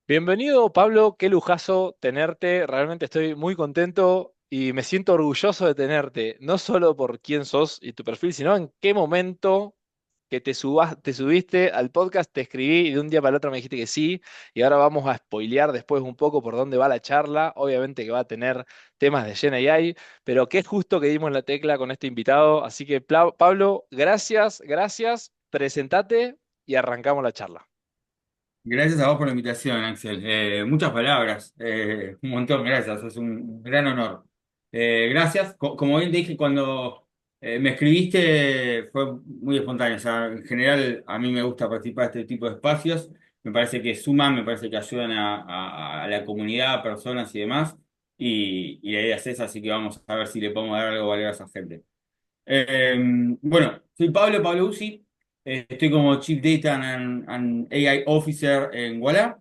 Bienvenido, Pablo, qué lujazo tenerte. Realmente estoy muy contento y me siento orgulloso de tenerte, no solo por quién sos y tu perfil, sino en qué momento que te subiste al podcast, te escribí y de un día para el otro me dijiste que sí. Y ahora vamos a spoilear después un poco por dónde va la charla. Obviamente que va a tener temas de Gen AI, pero qué justo que dimos la tecla con este invitado. Así que, Pablo, gracias, gracias. Presentate y arrancamos la charla. Gracias a vos por la invitación, Axel. Muchas palabras, un montón, gracias, es un gran honor. Gracias. Como bien te dije, cuando me escribiste fue muy espontáneo. O sea, en general, a mí me gusta participar de este tipo de espacios. Me parece que suman, me parece que ayudan a la comunidad, a personas y demás. Y la idea es esa, así que vamos a ver si le podemos dar algo de valor a esa gente. Eh, bueno, soy Pablo Uzi, estoy como Chief Data and AI Officer en Walla.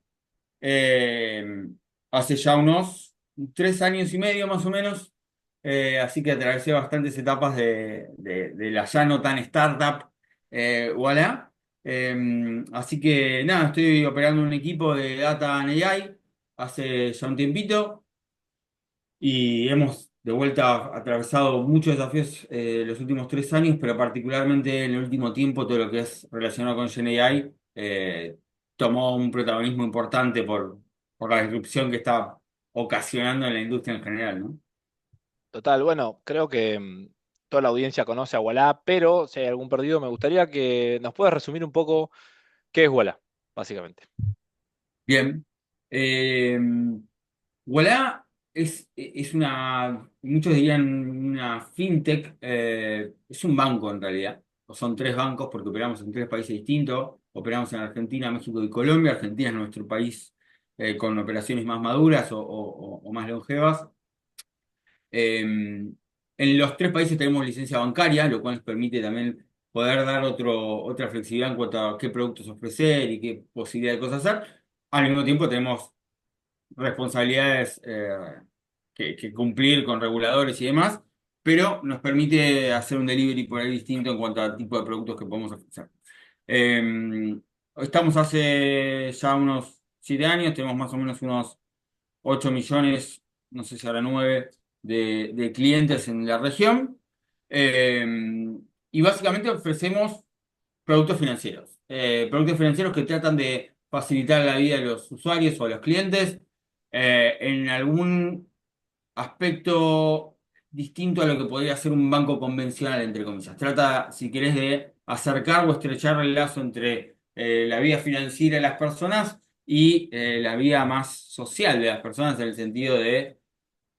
Eh, Hace ya unos 3 años y medio más o menos, así que atravesé bastantes etapas de la ya no tan startup Walla. Así que nada, estoy operando un equipo de Data and AI hace ya un tiempito y hemos de vuelta atravesado muchos desafíos los últimos 3 años, pero particularmente en el último tiempo todo lo que es relacionado con GenAI tomó un protagonismo importante por la disrupción que está ocasionando en la industria en general, ¿no? Total, bueno, creo que toda la audiencia conoce a Walla, pero si hay algún perdido, me gustaría que nos puedas resumir un poco qué es Walla, básicamente. Bien. Eh, Ualá es muchos dirían una fintech, es un banco en realidad, o son tres bancos porque operamos en tres países distintos, operamos en Argentina, México y Colombia. Argentina es nuestro país con operaciones más maduras o más longevas. En los tres países tenemos licencia bancaria, lo cual nos permite también poder dar otra flexibilidad en cuanto a qué productos ofrecer y qué posibilidad de cosas hacer. Al mismo tiempo tenemos responsabilidades que cumplir con reguladores y demás, pero nos permite hacer un delivery por ahí distinto en cuanto al tipo de productos que podemos ofrecer. Estamos hace ya unos 7 años, tenemos más o menos unos 8 millones, no sé si ahora 9, de clientes en la región. Eh, y básicamente ofrecemos productos financieros que tratan de facilitar la vida de los usuarios o a los clientes en algún aspecto distinto a lo que podría ser un banco convencional, entre comillas. Trata, si querés, de acercar o estrechar el lazo entre la vida financiera de las personas y la vida más social de las personas en el sentido de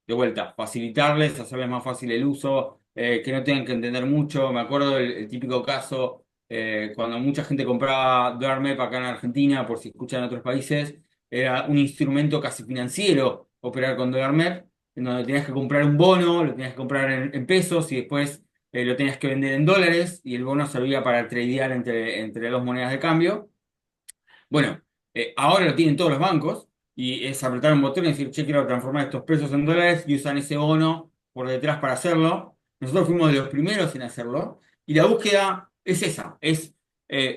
vuelta, facilitarles, hacerles más fácil el uso, que no tengan que entender mucho. Me acuerdo el típico caso cuando mucha gente compraba Dólar acá en Argentina, por si escuchan en otros países, era un instrumento casi financiero operar con Dólar, en donde tenías que comprar un bono, lo tenías que comprar en pesos y después lo tenías que vender en dólares y el bono servía para tradear entre dos monedas de cambio. Bueno, ahora lo tienen todos los bancos y es apretar un botón y decir, che, quiero transformar estos pesos en dólares y usan ese bono por detrás para hacerlo. Nosotros fuimos de los primeros en hacerlo y la búsqueda es esa, es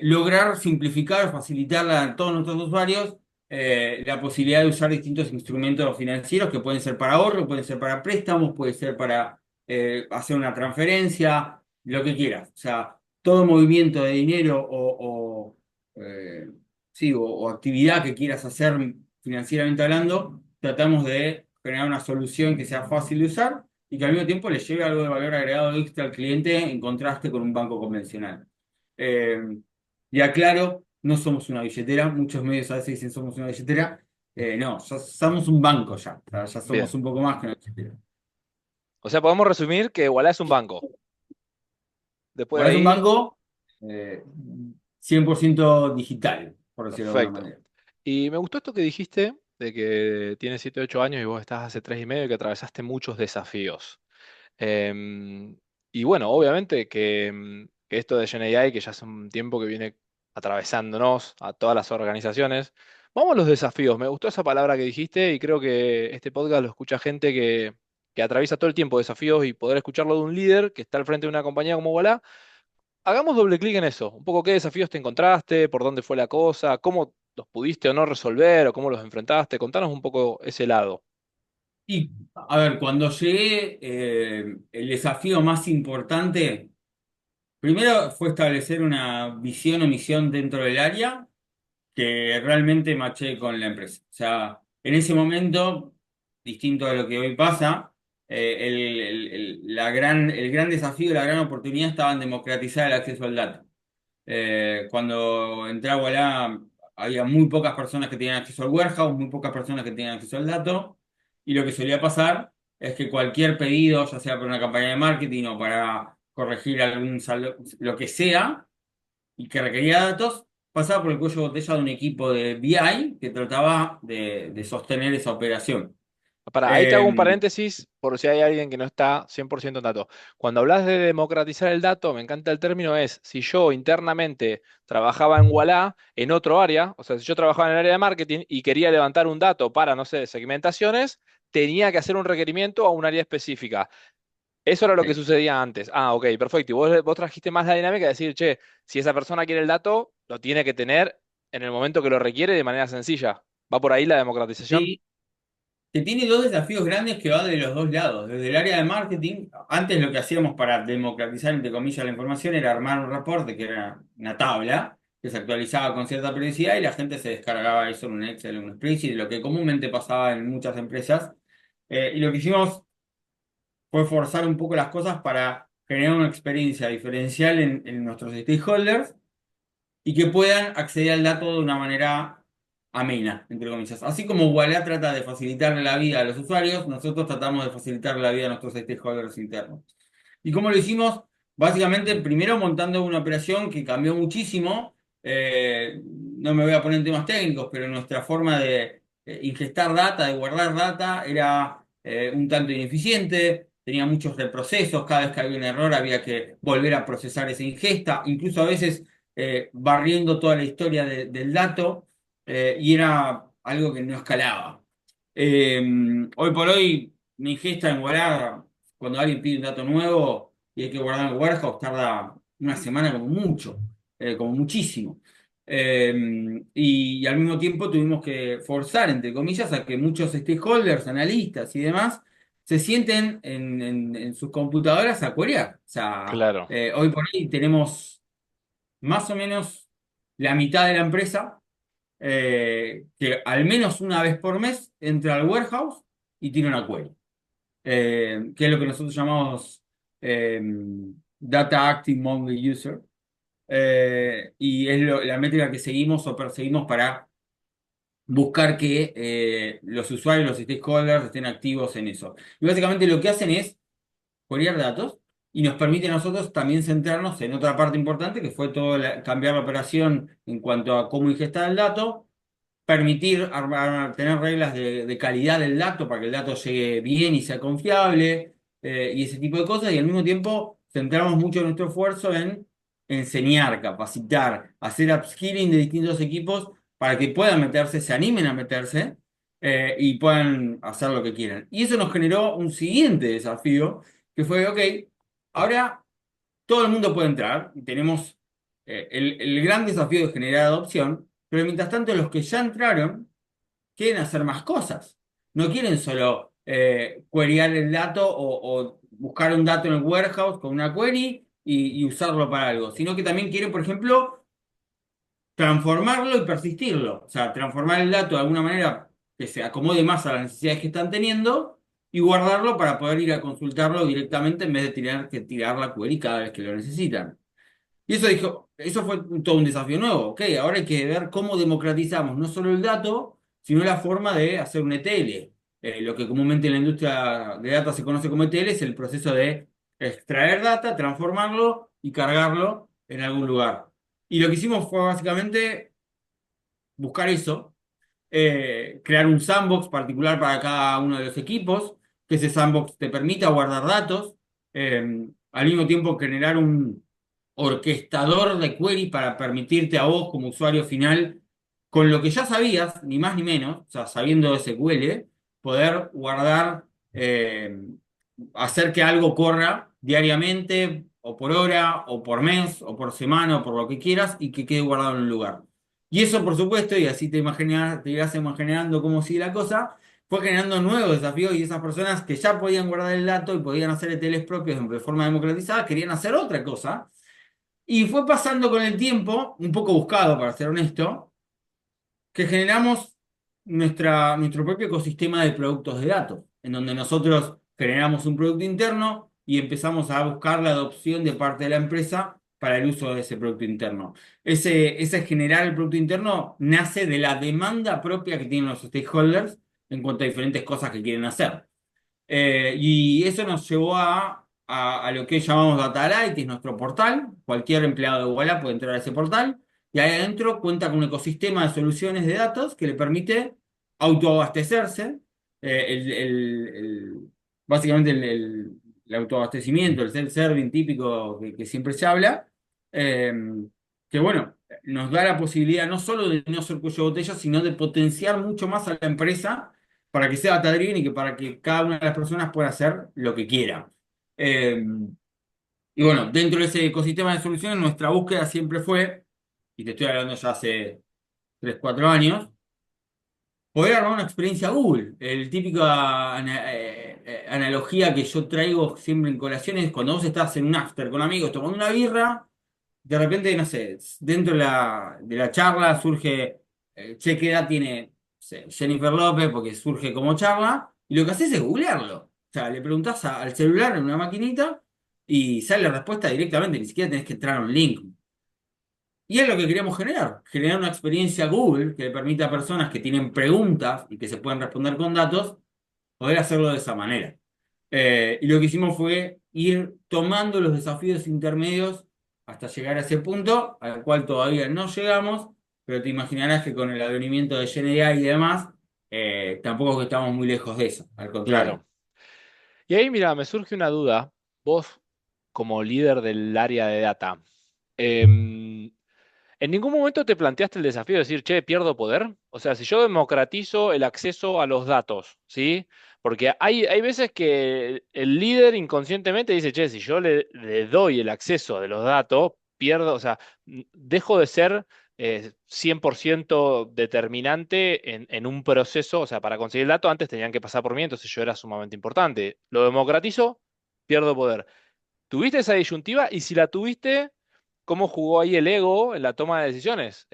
lograr simplificar, facilitar a todos nuestros usuarios la posibilidad de usar distintos instrumentos financieros que pueden ser para ahorro, pueden ser para préstamos, puede ser para hacer una transferencia, lo que quieras. O sea, todo movimiento de dinero sí, o actividad que quieras hacer financieramente hablando, tratamos de generar una solución que sea fácil de usar y que al mismo tiempo le lleve algo de valor agregado extra al cliente en contraste con un banco convencional. Eh, y aclaro, no somos una billetera, muchos medios a veces dicen somos una billetera. No, somos un banco ya, o sea, ya somos Bien. un poco más que una billetera. O sea, podemos resumir que Walla es un banco. Después de Ahora es un ahí, banco eh, 100% digital, por decirlo de alguna perfecto. manera. Y me gustó esto que dijiste de que tienes 7 8 años y vos estás hace 3 y medio y que atravesaste muchos desafíos. Em, y bueno, obviamente que esto de Gen AI, que ya hace un tiempo que viene atravesándonos a todas las organizaciones, vamos a los desafíos. Me gustó esa palabra que dijiste y creo que este podcast lo escucha gente que atraviesa todo el tiempo desafíos y poder escucharlo de un líder que está al frente de una compañía como Walla. Hagamos doble clic en eso. Un poco qué desafíos te encontraste, por dónde fue la cosa, cómo los pudiste o no resolver o cómo los enfrentaste. Contanos un poco ese lado. Y, a ver, cuando llegué, el desafío más importante, primero fue establecer una visión o misión dentro del área que realmente maché con la empresa. O sea, en ese momento, distinto a lo que hoy pasa, el gran desafío, la gran oportunidad estaba en democratizar el acceso al dato. Cuando entré a Walla había muy pocas personas que tenían acceso al warehouse, muy pocas personas que tenían acceso al dato, y lo que solía pasar es que cualquier pedido, ya sea para una campaña de marketing o para corregir lo que sea, y que requería datos, pasaba por el cuello de botella de un equipo de BI que trataba de sostener esa operación. Para, ahí te hago un Eh, paréntesis por si hay alguien que no está 100% en dato. Cuando hablas de democratizar el dato, me encanta el término, es si yo internamente trabajaba en Walla, en otro área, o sea, si yo trabajaba en el área de marketing y quería levantar un dato para, no sé, segmentaciones, tenía que hacer un requerimiento a un área específica. Eso era lo que sucedía antes. Ah, ok, perfecto. Y vos trajiste más la dinámica de decir, che, si esa persona quiere el dato, lo tiene que tener en el momento que lo requiere de manera sencilla. ¿Va por ahí la democratización? sí, que tiene dos desafíos grandes que van de los dos lados. Desde el área de marketing, antes lo que hacíamos para democratizar, entre comillas, la información era armar un reporte, que era una tabla, que se actualizaba con cierta periodicidad y la gente se descargaba eso en un Excel, en un spreadsheet, lo que comúnmente pasaba en muchas empresas. Y lo que hicimos fue forzar un poco las cosas para generar una experiencia diferencial en nuestros stakeholders y que puedan acceder al dato de una manera amena, entre comillas. Así como Wallah trata de facilitarle la vida a los usuarios, nosotros tratamos de facilitarle la vida a nuestros stakeholders internos. ¿Y cómo lo hicimos? Básicamente, primero montando una operación que cambió muchísimo. No me voy a poner en temas técnicos, pero nuestra forma de ingestar data, de guardar data, era un tanto ineficiente. Tenía muchos reprocesos. Cada vez que había un error, había que volver a procesar esa ingesta. Incluso a veces barriendo toda la historia del dato. Y era algo que no escalaba. Eh, Hoy por hoy, mi ingesta en guardar, cuando alguien pide un dato nuevo y hay que guardar en el warehouse, tarda una semana como mucho, como muchísimo. Y al mismo tiempo tuvimos que forzar, entre comillas, a que muchos stakeholders, analistas y demás, se sienten en sus computadoras a queryar. O sea, Claro. hoy por hoy tenemos más o menos la mitad de la empresa que al menos una vez por mes entra al warehouse y tiene una query, que es lo que nosotros llamamos eh, Data Active Monthly User, y es la métrica que seguimos o perseguimos para buscar que los usuarios, los stakeholders estén activos en eso. Y básicamente lo que hacen es queryar datos y nos permite a nosotros también centrarnos en otra parte importante que fue cambiar la operación en cuanto a cómo ingestar el dato, permitir tener reglas de calidad del dato para que el dato llegue bien y sea confiable, y ese tipo de cosas, y al mismo tiempo centramos mucho nuestro esfuerzo en enseñar, capacitar, hacer upskilling de distintos equipos para que puedan meterse, se animen a meterse, y puedan hacer lo que quieran. Y eso nos generó un siguiente desafío, que fue, ok, ahora todo el mundo puede entrar y tenemos el gran desafío de generar adopción, pero mientras tanto los que ya entraron quieren hacer más cosas. No quieren solo queryar el dato o buscar un dato en el warehouse con una query y usarlo para algo, sino que también quieren, por ejemplo, transformarlo y persistirlo. O sea, transformar el dato de alguna manera que se acomode más a las necesidades que están teniendo y guardarlo para poder ir a consultarlo directamente en vez de tener que tirar la query cada vez que lo necesitan. Y eso dijo, eso fue todo un desafío nuevo. Ok, ahora hay que ver cómo democratizamos no solo el dato, sino la forma de hacer un ETL. Lo que comúnmente en la industria de data se conoce como ETL es el proceso de extraer data, transformarlo y cargarlo en algún lugar. Y lo que hicimos fue básicamente buscar eso, crear un sandbox particular para cada uno de los equipos, que ese sandbox te permita guardar datos, al mismo tiempo generar un orquestador de query para permitirte a vos como usuario final, con lo que ya sabías, ni más ni menos, o sea, sabiendo SQL, poder guardar, hacer que algo corra diariamente, o por hora, o por mes, o por semana, o por lo que quieras, y que quede guardado en un lugar. Y eso, por supuesto, y así te irás imaginando cómo sigue la cosa, fue generando nuevos desafíos y esas personas que ya podían guardar el dato y podían hacer ETLs propios de forma democratizada, querían hacer otra cosa. Y fue pasando con el tiempo, un poco buscado, para ser honesto, que generamos nuestro propio ecosistema de productos de datos, en donde nosotros generamos un producto interno y empezamos a buscar la adopción de parte de la empresa para el uso de ese producto interno. Ese generar el producto interno nace de la demanda propia que tienen los stakeholders en cuanto a diferentes cosas que quieren hacer. Y eso nos llevó a lo que llamamos Data Lite, que es nuestro portal. Cualquier empleado de Walla puede entrar a ese portal y ahí adentro cuenta con un ecosistema de soluciones de datos que le permite autoabastecerse. eh, el, el- el- básicamente el autoabastecimiento, el self-serving típico que siempre se habla, eh, que bueno, nos da la posibilidad no solo de no ser cuello de botella, sino de potenciar mucho más a la empresa para que sea data driven y que para que cada una de las personas pueda hacer lo que quiera. Eh, y bueno, dentro de ese ecosistema de soluciones, nuestra búsqueda siempre fue, y te estoy hablando ya hace 3 4 años, poder armar una experiencia Google. El típico analogía que yo traigo siempre en colaciones, cuando vos estás en un after con amigos tomando una birra, de repente, no sé, dentro de la charla surge, che, ¿qué edad tiene, no sé, Jennifer López? Porque surge como charla, y lo que haces es googlearlo. O sea, le preguntás al celular en una maquinita y sale la respuesta directamente, ni siquiera tenés que entrar a un link. Y es lo que queríamos generar una experiencia Google que le permita a personas que tienen preguntas y que se pueden responder con datos, poder hacerlo de esa manera. Y lo que hicimos fue ir tomando los desafíos intermedios hasta llegar a ese punto, al cual todavía no llegamos, pero te imaginarás que con el advenimiento de GenAI y demás, tampoco es que estamos muy lejos de eso, al contrario. Claro. Y ahí, mira, me surge una duda. Vos, como líder del área de data, em, ¿en ningún momento te planteaste el desafío de decir, che, pierdo poder? O sea, si yo democratizo el acceso a los datos, ¿sí? Porque hay veces que el líder inconscientemente dice, che, si yo le doy el acceso de los datos, pierdo, o sea, dejo de ser 100% determinante en un proceso, o sea, para conseguir el dato antes tenían que pasar por mí, entonces yo era sumamente importante. Lo democratizo, pierdo poder. ¿Tuviste esa disyuntiva? Y si la tuviste, ¿cómo jugó ahí el ego en la toma de decisiones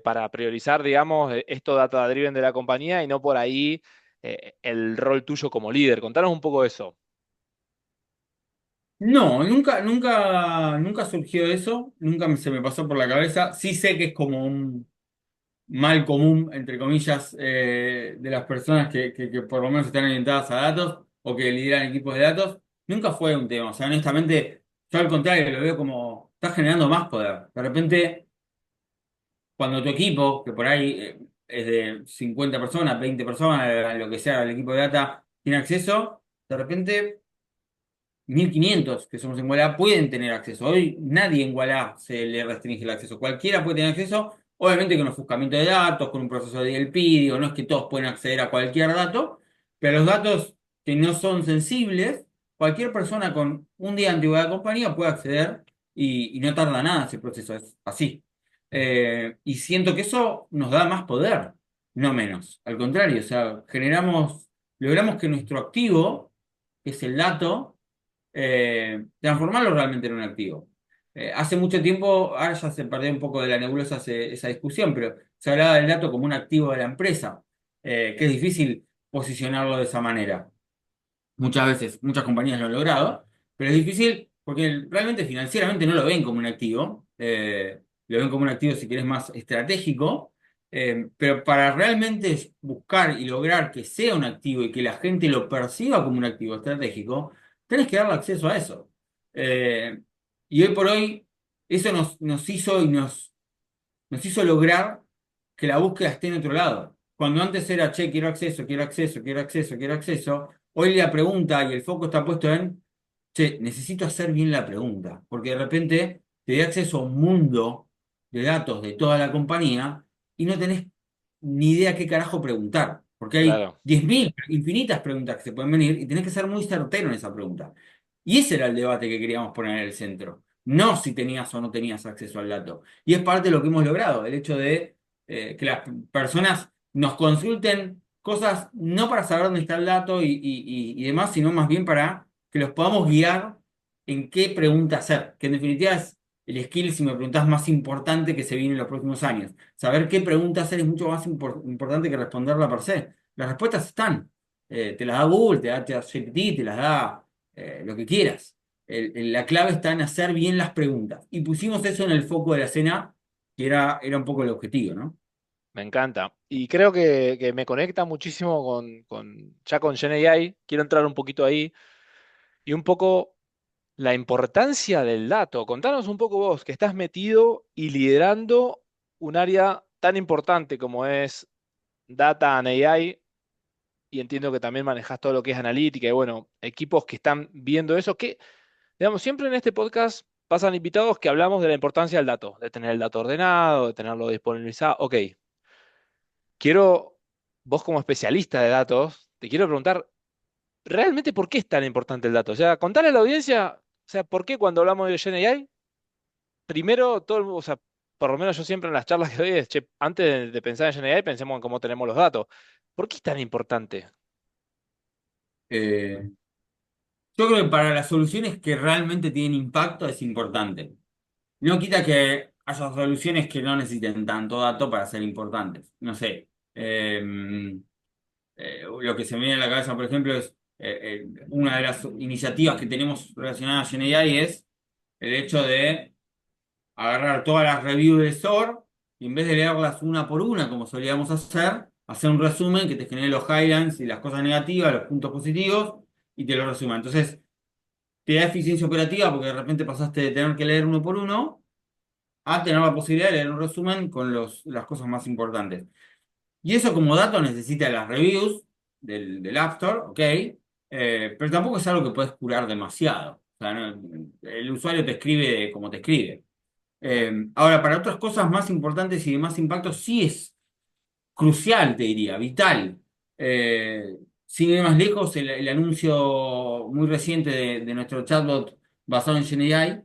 para priorizar, digamos, esto data driven de la compañía y no por ahí el rol tuyo como líder? Contanos un poco de eso. No, nunca surgió eso, se me pasó por la cabeza. Sí sé que es como un mal común, entre comillas, de las personas que por lo menos están orientadas a datos o que lideran equipos de datos, nunca fue un tema. O sea, honestamente, yo al contrario lo veo como, estás generando más poder. De repente, cuando tu equipo, que por ahí es de 50 personas, 20 personas, lo que sea, el equipo de data, tiene acceso, de repente 1500 que somos en Wallah pueden tener acceso. Hoy nadie en Wallah se le restringe el acceso. Cualquiera puede tener acceso, obviamente con ofuscamiento de datos, con un proceso de DLP, digo, no es que todos pueden acceder a cualquier dato, pero los datos que no son sensibles, cualquier persona con un día de antigüedad de compañía puede acceder y no tarda nada ese proceso, es así. Y siento que eso nos da más poder, no menos. Al contrario, o sea, logramos que nuestro activo, que es el dato, transformarlo realmente en un activo. Hace mucho tiempo, ahora ya se perdió un poco de la nebulosa esa discusión, pero se hablaba del dato como un activo de la empresa, que es difícil posicionarlo de esa manera. Muchas veces, muchas compañías lo han logrado, pero es difícil porque realmente financieramente no lo ven como un activo, lo ven como un activo si querés más estratégico, pero para realmente buscar y lograr que sea un activo y que la gente lo perciba como un activo estratégico, tenés que darle acceso a eso. Eh, y hoy por hoy eso nos hizo lograr que la búsqueda esté en otro lado. Cuando antes era, che, quiero acceso, quiero acceso, quiero acceso, quiero acceso, hoy la pregunta y el foco está puesto en, che, necesito hacer bien la pregunta, porque de repente te da acceso a un mundo de datos de toda la compañía y no tenés ni idea qué carajo preguntar, porque hay Claro, 10.000 infinitas preguntas que se pueden venir y tenés que ser muy certero en esa pregunta. Y ese era el debate que queríamos poner en el centro, no si tenías o no tenías acceso al dato. Y es parte de lo que hemos logrado, el hecho de que las personas nos consulten cosas no para saber dónde está el dato y demás, sino más bien para que los podamos guiar en qué pregunta hacer, que en definitiva es el skill, si me preguntás, más importante que se viene en los próximos años. Saber qué pregunta hacer es mucho más importante que responderla per se. Las respuestas están. Te las da Google, te da ChatGPT, te las da lo que quieras. La clave está en hacer bien las preguntas. Y pusimos eso en el foco de la escena, que era un poco el objetivo, ¿no? Me encanta. Y creo que me conecta muchísimo ya con GenAI. Quiero entrar un poquito ahí y un poco la importancia del dato. Contanos un poco vos, que estás metido y liderando un área tan importante como es Data and AI, y entiendo que también manejas todo lo que es analítica y bueno, equipos que están viendo eso, que, digamos, siempre en este podcast pasan invitados que hablamos de la importancia del dato, de tener el dato ordenado, de tenerlo disponibilizado. Ok, quiero, vos como especialista de datos, te quiero preguntar, ¿realmente por qué es tan importante el dato? O sea, contarle a la audiencia, o sea, ¿por qué cuando hablamos de GenAI, primero o sea, por lo menos yo siempre en las charlas que doy es, che, antes de pensar en GenAI, pensemos en cómo tenemos los datos. ¿Por qué es tan importante? Eh, yo creo que para las soluciones que realmente tienen impacto es importante. No quita que haya soluciones que no necesiten tanto dato para ser importantes. No sé. Lo que se me viene a la cabeza, por ejemplo, es una de las iniciativas que tenemos relacionadas a GenAI es el hecho de agarrar todas las reviews de SOAR y en vez de leerlas una por una, como solíamos hacer un resumen que te genere los highlights y las cosas negativas, los puntos positivos y te lo resuma. Entonces, te da eficiencia operativa porque de repente pasaste de tener que leer uno por uno a tener la posibilidad de leer un resumen con las cosas más importantes. Y eso como dato necesita las reviews del App Store, ¿ok? Pero tampoco es algo que puedes curar demasiado. O sea, el usuario te escribe como te escribe. Ahora, para otras cosas más importantes y de más impacto, sí es crucial, te diría, vital. Eh, Sin ir más lejos, el anuncio muy reciente de nuestro chatbot basado en GenAI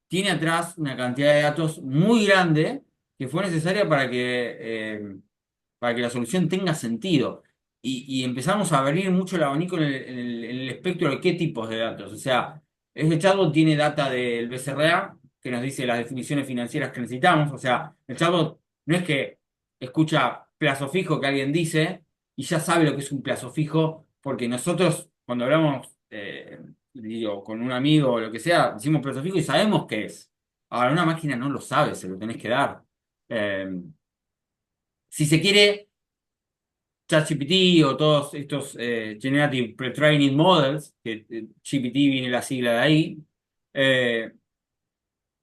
tiene atrás una cantidad de datos muy grande que fue necesaria para que la solución tenga sentido. Y empezamos a abrir mucho el abanico en el espectro de qué tipos de datos. O sea, este chatbot tiene data del BCRA, que nos dice las definiciones financieras que necesitamos. O sea, el chatbot no es que escucha plazo fijo que alguien dice y ya sabe lo que es un plazo fijo, porque nosotros cuando hablamos digo, con un amigo o lo que sea, decimos plazo fijo y sabemos qué es. Ahora, una máquina no lo sabe, se lo tenés que dar. Eh, si se quiere, ChatGPT o todos estos Generative Pre-Training Models, que GPT viene la sigla de ahí, eh,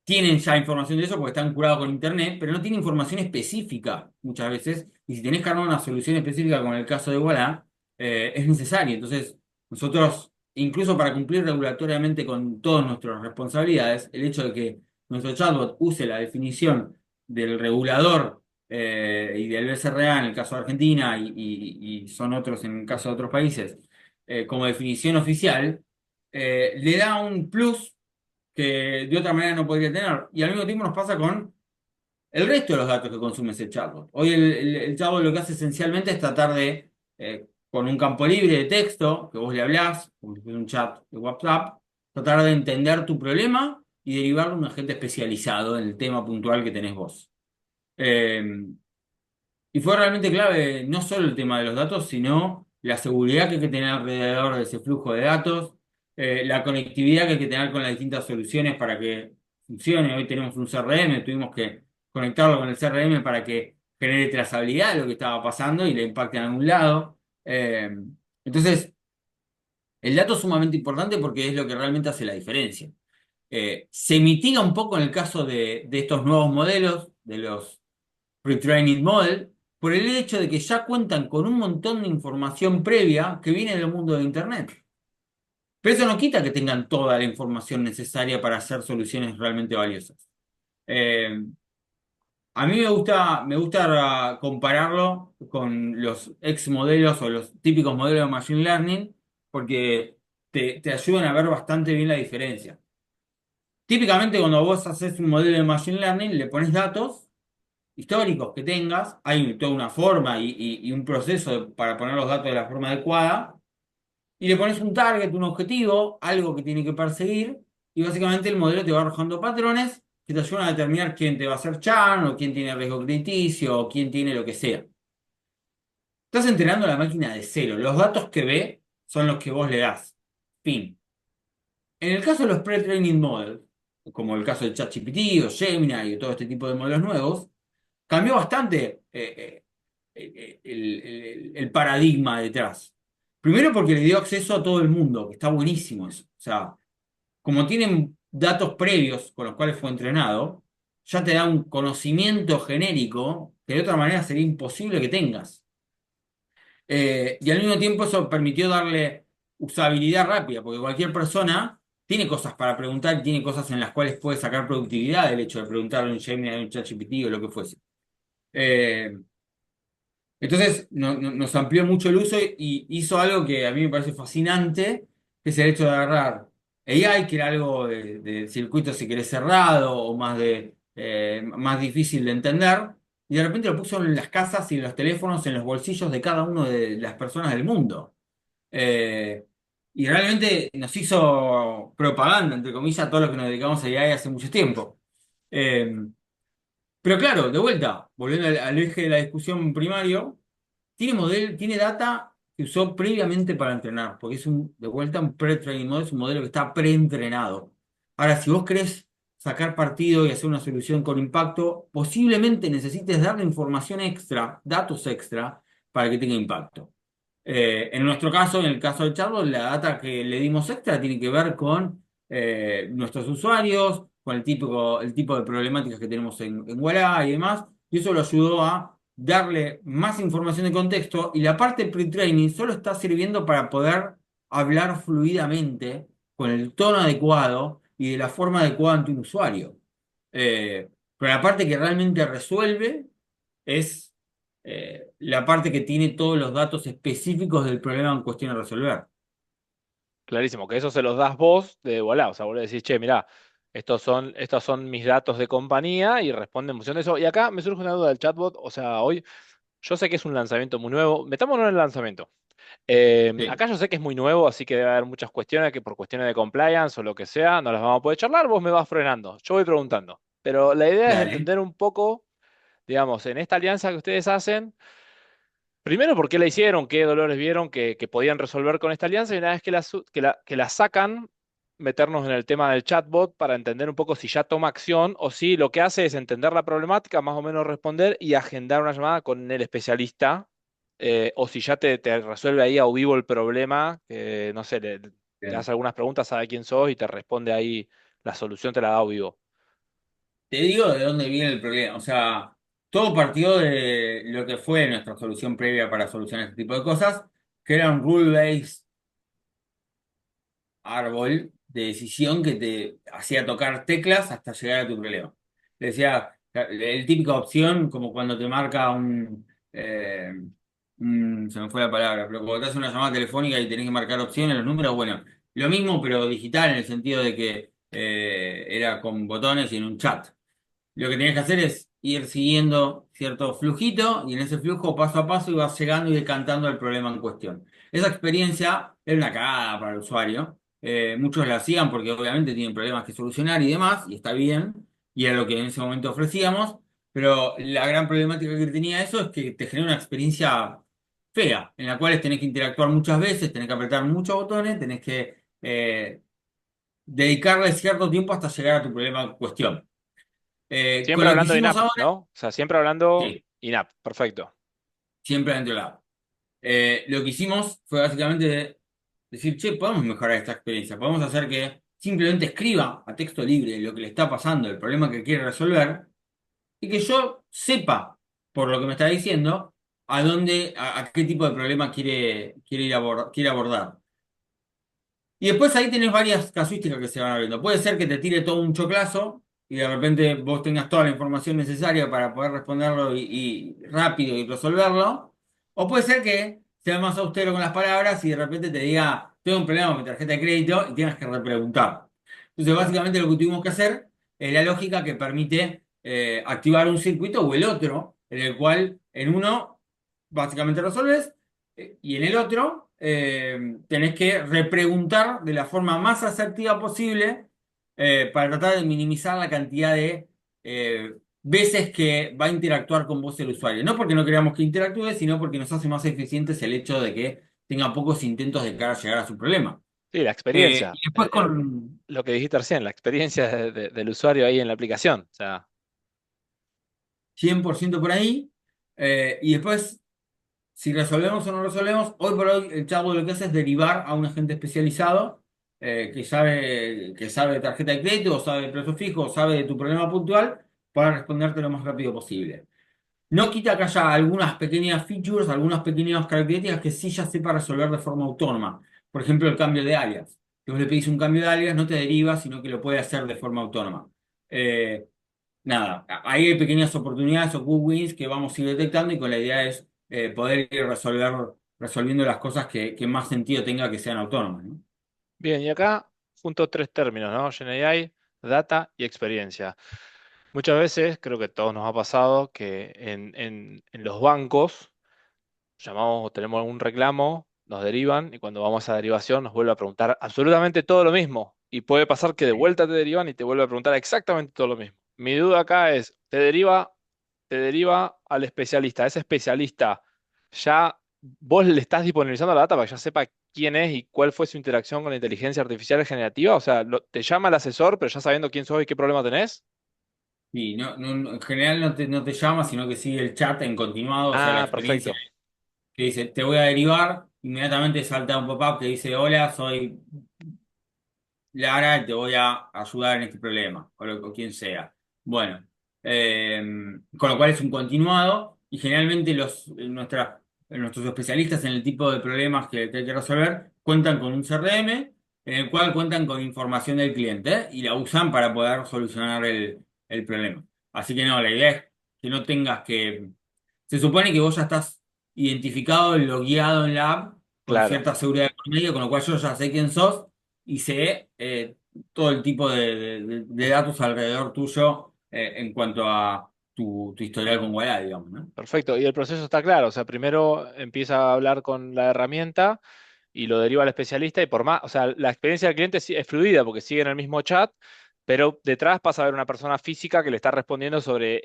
tienen ya información de eso porque están curados con Internet, pero no tienen información específica muchas veces. Y si tenés que armar una solución específica, como en el caso de Voilà, es necesario. Entonces, nosotros, incluso para cumplir regulatoriamente con todas nuestras responsabilidades, el hecho de que nuestro chatbot use la definición del regulador y del BCRA en el caso de Argentina y son otros en el caso de otros países, como definición oficial, le da un plus que de otra manera no podría tener. Y al mismo tiempo nos pasa con el resto de los datos que consume ese chatbot. Hoy el chatbot lo que hace esencialmente es tratar de, con un campo libre de texto, que vos le hablás, como si fuera un chat de WhatsApp, tratar de entender tu problema y derivarlo a un agente especializado en el tema puntual que tenés vos. Eh, y fue realmente clave no solo el tema de los datos, sino la seguridad que hay que tener alrededor de ese flujo de datos, la conectividad que hay que tener con las distintas soluciones para que funcione. Hoy tenemos un CRM, tuvimos que conectarlo con el CRM para que genere trazabilidad de lo que estaba pasando y le impacte en algún lado. Entonces, el dato es sumamente importante porque es lo que realmente hace la diferencia. Se mitiga un poco en el caso de estos nuevos modelos, de los Pre-Trained Model, por el hecho de que ya cuentan con un montón de información previa que viene del mundo de Internet. Pero eso no quita que tengan toda la información necesaria para hacer soluciones realmente valiosas. Eh, a mí me gusta compararlo con los ex modelos o los típicos modelos de Machine Learning, porque te ayudan a ver bastante bien la diferencia. Típicamente cuando vos haces un modelo de Machine Learning, le pones datos históricos que tengas, hay toda una forma y un proceso para poner los datos de la forma adecuada, y le pones un target, un objetivo, algo que tiene que perseguir, y básicamente el modelo te va arrojando patrones que te ayudan a determinar quién te va a hacer churn, o quién tiene riesgo crediticio, o quién tiene lo que sea. Estás entrenando a la máquina de cero. Los datos que ve son los que vos le das. Fin. En el caso de los pre-training models, como el caso de ChatGPT o Gemini y todo este tipo de modelos nuevos, cambió bastante el paradigma detrás. Primero porque le dio acceso a todo el mundo, que está buenísimo eso. O sea, como tienen datos previos con los cuales fue entrenado, ya te da un conocimiento genérico que de otra manera sería imposible que tengas. Y al mismo tiempo eso permitió darle usabilidad rápida, porque cualquier persona tiene cosas para preguntar y tiene cosas en las cuales puede sacar productividad del hecho de preguntarle a un Gemini, a un ChatGPT o lo que fuese. Eh, entonces nos amplió mucho el uso y hizo algo que a mí me parece fascinante, que es el hecho de agarrar AI, que era algo de circuito, si querés, cerrado o más difícil de entender, y de repente lo puso en las casas y en los teléfonos, en los bolsillos de cada uno de las personas del mundo. Eh, y realmente nos hizo propaganda, entre comillas, a todos los que nos dedicamos a AI hace mucho tiempo. Eh, pero claro, de vuelta, volviendo al eje de la discusión primario, tiene data que usó previamente para entrenar, porque de vuelta, un pre-training model, es un modelo que está preentrenado. Ahora, si vos querés sacar partido y hacer una solución con impacto, posiblemente necesites darle información extra, datos extra, para que tenga impacto. En nuestro caso, en el caso del chatbot, la data que le dimos extra tiene que ver con nuestros usuarios, con el tipo de problemáticas que tenemos en Walla y demás, y eso lo ayudó a darle más información de contexto, y la parte pre-training solo está sirviendo para poder hablar fluidamente con el tono adecuado y de la forma adecuada ante un usuario. Pero la parte que realmente resuelve es la parte que tiene todos los datos específicos del problema en cuestión a resolver. Clarísimo, que eso se los das vos de voilà. O sea, vos le decís, che, mirá, estos son mis datos de compañía y responde en función de eso. Y acá me surge una duda del chatbot. O sea, hoy yo sé que es un lanzamiento muy nuevo. Metámonos en el lanzamiento. Sí, Acá yo sé que es muy nuevo, así que debe haber muchas cuestiones que por cuestiones de compliance o lo que sea, no las vamos a poder charlar. Vos me vas frenando. Yo voy preguntando. Pero la idea es dale. entender un poco, digamos, en esta alianza que ustedes hacen. Primero, ¿por qué la hicieron? ¿Qué dolores vieron que podían resolver con esta alianza? Y una vez que la sacan, meternos en el tema del chatbot para entender un poco si ya toma acción o si lo que hace es entender la problemática, más o menos responder y agendar una llamada con el especialista, o si ya te resuelve ahí a vivo el problema, no sé, le Bien. hace algunas preguntas, sabe quién sos y te responde ahí la solución, te la da a vivo. Te digo de dónde viene el problema. O sea, todo partió de lo que fue nuestra solución previa para solucionar este tipo de cosas, que era un rule-based árbol de decisión que te hacía tocar teclas hasta llegar a tu problema. Te decía, el típica opción, como cuando te marca se me fue la palabra, pero cuando te hace una llamada telefónica y tenés que marcar opciones, los números, bueno, lo mismo, pero digital en el sentido de que era con botones y en un chat. Lo que tenés que hacer es ir siguiendo cierto flujito y en ese flujo paso a paso ibas llegando y decantando el problema en cuestión. Esa experiencia era una cagada para el usuario. Muchos la hacían porque obviamente tienen problemas que solucionar y demás, y está bien, y era lo que en ese momento ofrecíamos, pero la gran problemática que tenía eso es que te genera una experiencia fea, en la cual tenés que interactuar muchas veces, tenés que apretar muchos botones, tenés que dedicarle cierto tiempo hasta llegar a tu problema en cuestión. Con Siempre lo que hablando hicimos in-app, ahora, ¿no? O sea, siempre hablando sí, in-app, perfecto. siempre dentro del app. Lo que hicimos fue básicamente decir, che, podemos mejorar esta experiencia, podemos hacer que simplemente escriba a texto libre lo que le está pasando, el problema que quiere resolver, y que yo sepa, por lo que me está diciendo, a qué tipo de problema quiere abordar. Y después ahí tenés varias casuísticas que se van abriendo. Puede ser que te tire todo un choclazo y de repente vos tengas toda la información necesaria para poder responderlo y rápido y resolverlo. O puede ser que sea más austero con las palabras y de repente te diga, tengo un problema con mi tarjeta de crédito y tengas que repreguntar. Entonces, básicamente lo que tuvimos que hacer es la lógica que permite, activar un circuito o el otro, en el cual en uno básicamente resolves y en el otro tenés que repreguntar de la forma más asertiva posible para tratar de minimizar la cantidad de veces que va a interactuar con vos el usuario. No porque no queramos que interactúe, sino porque nos hace más eficientes el hecho de que tenga pocos intentos de cara a llegar a su problema. Sí, la experiencia. Y después con Lo que dijiste recién, la experiencia del usuario ahí en la aplicación. O sea, 100% por ahí. Y después, si resolvemos o no resolvemos, hoy por hoy el chatbot lo que hace es derivar a un agente especializado que sabe de tarjeta de crédito, o sabe de plazo fijo, o sabe de tu problema puntual para responderte lo más rápido posible. No quita que haya algunas pequeñas features, algunas pequeñas características que sí ya sepa resolver de forma autónoma. Por ejemplo, el cambio de alias. Si vos le pedís un cambio de alias, no te deriva, sino que lo puede hacer de forma autónoma. Eh, Nada, ahí hay pequeñas oportunidades o quick wins que vamos a ir detectando y con la idea es poder ir resolviendo las cosas que más sentido tenga que sean autónomas, ¿no? bien, y acá junto tres términos, ¿no? GenAI, data y experiencia. Muchas veces, creo que a todos nos ha pasado, que en los bancos llamamos o tenemos algún reclamo, nos derivan y cuando vamos a derivación nos vuelve a preguntar absolutamente todo lo mismo. Y puede pasar que de vuelta te derivan y te vuelve a preguntar exactamente todo lo mismo. Mi duda acá es, te deriva al especialista. Ese especialista ya vos le estás disponibilizando la data para que ya sepa quién es y cuál fue su interacción con la inteligencia artificial generativa. O sea, te llama el asesor, pero ya sabiendo quién sos y qué problema tenés. Y en general no te llama, sino que sigue el chat en continuado, o sea, la Ah, experiencia perfecto. que dice, te voy a derivar, inmediatamente salta un pop-up que dice, hola, soy Lara, te voy a ayudar en este problema, o quien sea. Bueno, eh, con lo cual es un continuado y generalmente nuestros especialistas en el tipo de problemas que hay que resolver cuentan con un CRM en el cual cuentan con información del cliente y la usan para poder solucionar el problema. Así que no, la idea es que no tengas que... Se supone que vos ya estás identificado, logueado en la app con Claro. cierta seguridad por medio, con lo cual yo ya sé quién sos y sé todo el tipo de datos alrededor tuyo en cuanto a tu historial con Walla, digamos, ¿no? Perfecto, y el proceso está claro, o sea, primero empieza a hablar con la herramienta y lo deriva al especialista y por más, o sea, la experiencia del cliente sí es fluida porque sigue en el mismo chat, pero detrás pasa a haber una persona física que le está respondiendo sobre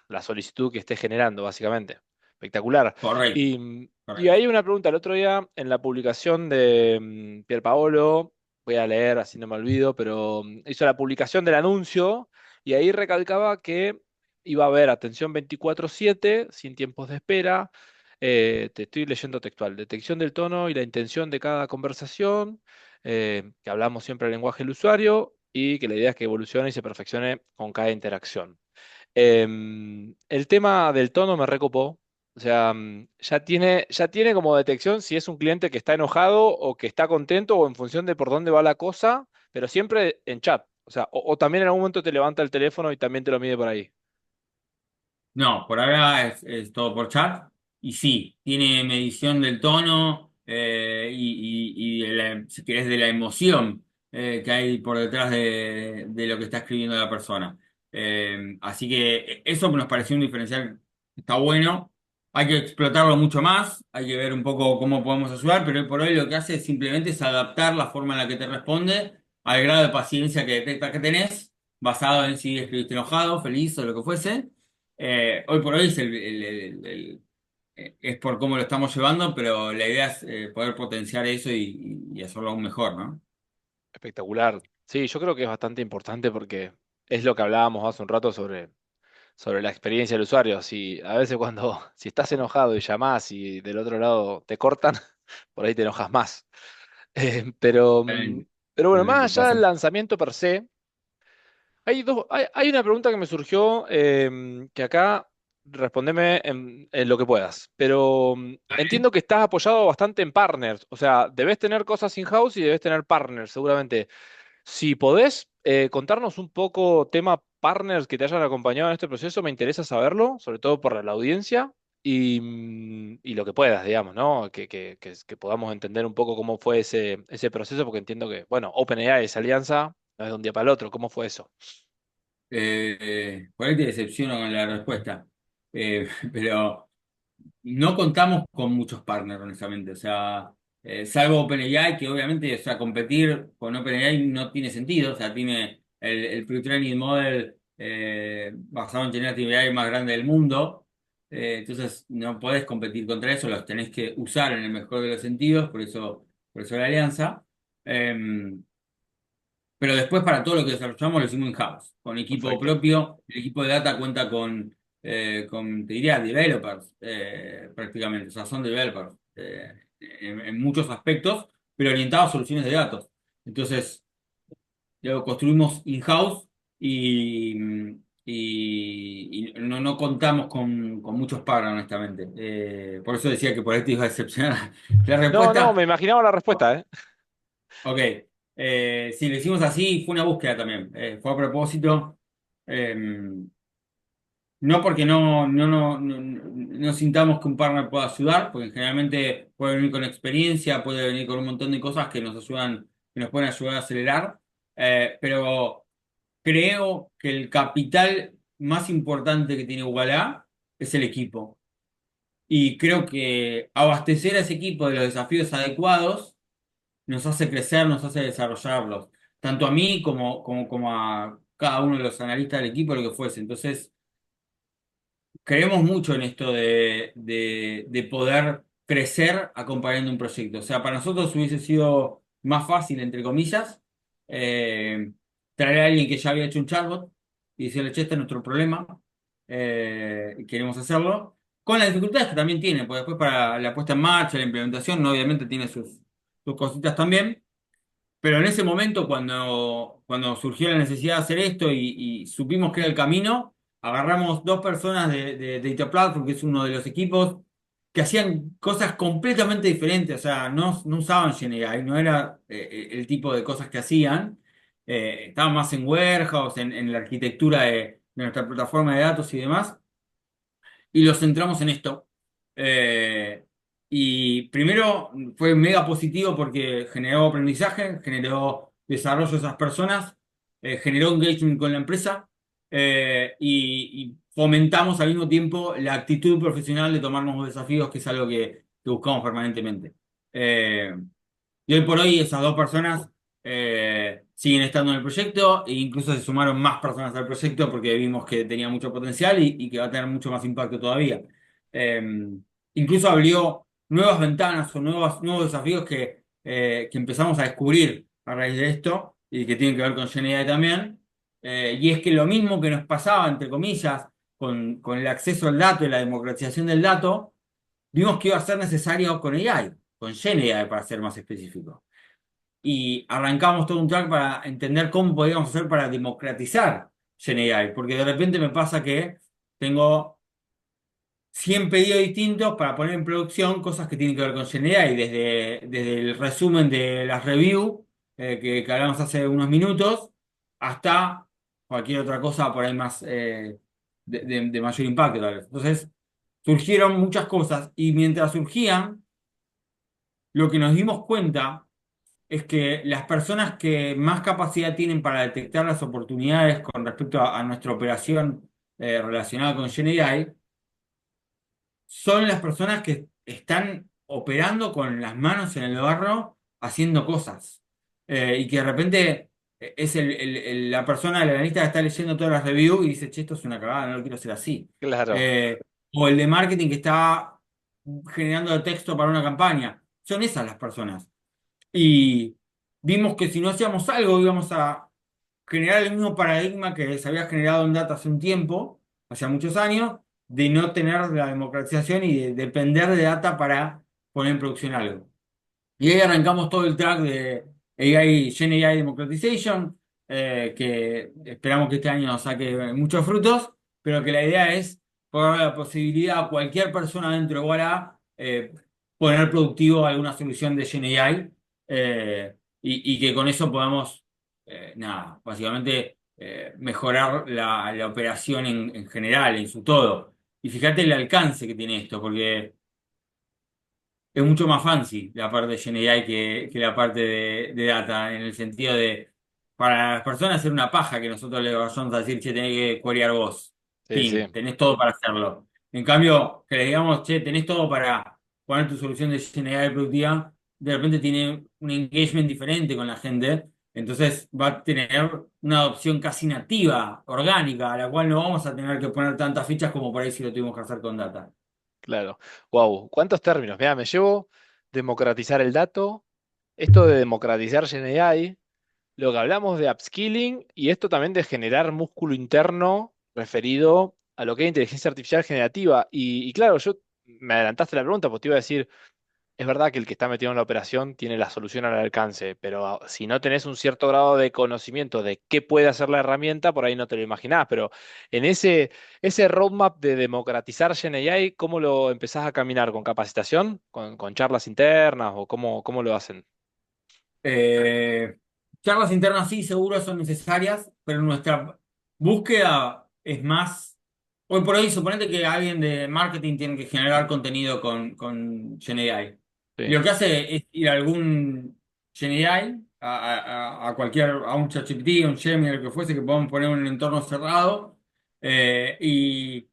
la solicitud que esté generando, básicamente. Espectacular. Correcto, Y correcto. hay una pregunta, el otro día en la publicación de Pierpaolo, voy a leer así no me olvido, pero hizo la publicación del anuncio y ahí recalcaba que iba a haber atención 24/7, sin tiempos de espera. Te estoy leyendo textual. Detección del tono y la intención de cada conversación, que hablamos siempre el lenguaje del usuario y que la idea es que evolucione y se perfeccione con cada interacción. El tema del tono me recopó. O sea, ya tiene como detección si es un cliente que está enojado o que está contento o en función de por dónde va la cosa, pero siempre en chat. O sea, o también en algún momento te levanta el teléfono y también te lo mide por ahí. No, por ahora es todo por chat. Y sí, tiene medición del tono si querés, de la emoción que hay por detrás de lo que está escribiendo la persona. Así que eso nos pareció un diferencial que está bueno. Hay que explotarlo mucho más, hay que ver un poco cómo podemos ayudar, pero hoy por hoy lo que hace es simplemente es adaptar la forma en la que te responde al grado de paciencia que detecta que tenés, basado en si escribiste enojado, feliz o lo que fuese. Hoy por hoy es por cómo lo estamos llevando, pero la idea es poder potenciar eso y hacerlo aún mejor, ¿no? Espectacular. Sí, yo creo que es bastante importante porque es lo que hablábamos hace un rato sobre la experiencia del usuario. Si a veces cuando, si estás enojado y llamás y del otro lado te cortan, por ahí te enojas más. Eh, pero, mm, Totalmente, pero bueno, más totalmente. allá del lanzamiento per se, hay una pregunta que me surgió que acá respondeme en lo que puedas. Pero entiendo que estás apoyado bastante en partners. O sea, debes tener cosas in-house y debes tener partners, seguramente. Si podés contarnos un poco tema partners que te hayan acompañado en este proceso, me interesa saberlo, sobre todo por la audiencia y lo que puedas, digamos, ¿no? Que podamos entender un poco cómo fue ese proceso, porque entiendo que, bueno, OpenAI, esa alianza, no es de un día para el otro, ¿cómo fue eso? Por ahí te decepciono con la respuesta. Pero no contamos con muchos partners, honestamente. O sea, salvo OpenAI, que obviamente, o sea, competir con OpenAI no tiene sentido. O sea, tiene el pre-training model basado en Generative AI más grande del mundo. Entonces, no podés competir contra eso, los tenés que usar en el mejor de los sentidos, por eso la alianza. Em, pero después para todo lo que desarrollamos lo hicimos in-house, con equipo Perfecto. propio. El equipo de data cuenta te diría, developers prácticamente. O sea, son developers en muchos aspectos, pero orientados a soluciones de datos. Entonces, lo construimos in-house y, y no contamos con muchos partners, honestamente. Por eso decía que por ahí te iba a decepcionar la No, no, me respuesta. imaginaba la respuesta, ¿eh? Ok, si lo hicimos así, fue una búsqueda también. Fue a propósito. eh, no porque no sintamos que un partner pueda ayudar, porque generalmente puede venir con experiencia, puede venir con un montón de cosas que nos ayudan, que nos pueden ayudar a acelerar. Pero creo que el capital más importante que tiene Ugalá es el equipo. Y creo que abastecer a ese equipo de los desafíos adecuados nos hace crecer, nos hace desarrollarlos, tanto a mí como a cada uno de los analistas del equipo, lo que fuese. Entonces, creemos mucho en esto de poder crecer acompañando un proyecto. O sea, para nosotros hubiese sido más fácil, entre comillas, eh, traer a alguien que ya había hecho un chatbot y decirle, che, este es nuestro problema, y queremos hacerlo, con las dificultades que también tiene, porque después para la puesta en marcha, la implementación, ¿no? Obviamente tiene sus cositas también. Pero en ese momento, cuando surgió la necesidad de hacer esto y supimos que era el camino, agarramos dos personas de Data Platform, que es uno de los equipos, que hacían cosas completamente diferentes. O sea, no usaban GenAI, no era el tipo de cosas que hacían. Estaban más en warehouse, en la arquitectura de nuestra plataforma de datos y demás y los centramos en esto. Eh, y primero fue mega positivo porque generó aprendizaje, generó desarrollo de esas personas, generó engagement con la empresa y fomentamos al mismo tiempo la actitud profesional de tomar nuevos desafíos, que es algo que buscamos permanentemente. Eh, y hoy por hoy esas dos personas siguen estando en el proyecto e incluso se sumaron más personas al proyecto porque vimos que tenía mucho potencial y que va a tener mucho más impacto todavía. Eh, Incluso abrió nuevas ventanas o nuevos desafíos que empezamos a descubrir a raíz de esto y que tienen que ver con GenAI también. Y es que lo mismo que nos pasaba, entre comillas, con el acceso al dato y la democratización del dato, vimos que iba a ser necesario con AI, con GenAI para ser más específico. Y arrancamos todo un track para entender cómo podíamos hacer para democratizar GenAI, porque de repente me pasa que tengo 100 pedidos distintos para poner en producción cosas que tienen que ver con GenAI, desde el resumen de las reviews que hablamos hace unos minutos, hasta cualquier otra cosa por ahí más de mayor impacto, tal vez. Entonces, surgieron muchas cosas y mientras surgían, lo que nos dimos cuenta es que las personas que más capacidad tienen para detectar las oportunidades con respecto a nuestra operación relacionada con GenAI son las personas que están operando con las manos en el barro haciendo cosas. Y que de repente es la persona, el analista que está leyendo todas las reviews y dice, che, esto es una cagada, no lo quiero hacer así. Claro. Eh, o el de marketing que está generando texto para una campaña. Son esas las personas. Y vimos que si no hacíamos algo íbamos a generar el mismo paradigma que se había generado en data hace un tiempo, hace muchos años, de no tener la democratización y de depender de data para poner en producción algo. Y ahí arrancamos todo el track de AI, Gen AI Democratization, que esperamos que este año nos saque muchos frutos, pero que la idea es poder dar la posibilidad a cualquier persona dentro de Walla poner productivo alguna solución de Gen AI y que con eso podamos, nada, básicamente mejorar la operación en general, en su todo. Y fíjate el alcance que tiene esto, porque es mucho más fancy la parte de GenAI que la parte de data, en el sentido de para las personas era una paja que nosotros le vayamos a decir, che, tenés que querear vos. Sí, sí, Fin, tenés todo para hacerlo. En cambio, que le digamos, che, tenés todo para poner tu solución de generar productiva, de repente tiene un engagement diferente con la gente. Entonces va a tener una adopción casi nativa, orgánica, a la cual no vamos a tener que poner tantas fichas como por ahí si lo tuvimos que hacer con data. claro. Wow, ¿cuántos términos? Mira, me llevo democratizar el dato, esto de democratizar GenAI, lo que hablamos de upskilling y esto también de generar músculo interno referido a lo que es inteligencia artificial generativa. Y claro, yo me adelantaste la pregunta, porque te iba a decir, es verdad que el que está metido en la operación tiene la solución al alcance, pero si no tenés un cierto grado de conocimiento de qué puede hacer la herramienta, por ahí no te lo imaginás. Pero en ese roadmap de democratizar GenAI, ¿cómo lo empezás a caminar? ¿Con capacitación? ¿Con charlas internas? ¿O cómo lo hacen? Eh, Charlas internas sí, seguro son necesarias, pero nuestra búsqueda es más. Hoy por hoy, suponete que alguien de marketing tiene que generar contenido con GenAI. Y Sí. lo que hace es ir a algún GenAI, a cualquier, a un ChatGPT, a un Gemini, lo que fuese, que podamos poner en un entorno cerrado, y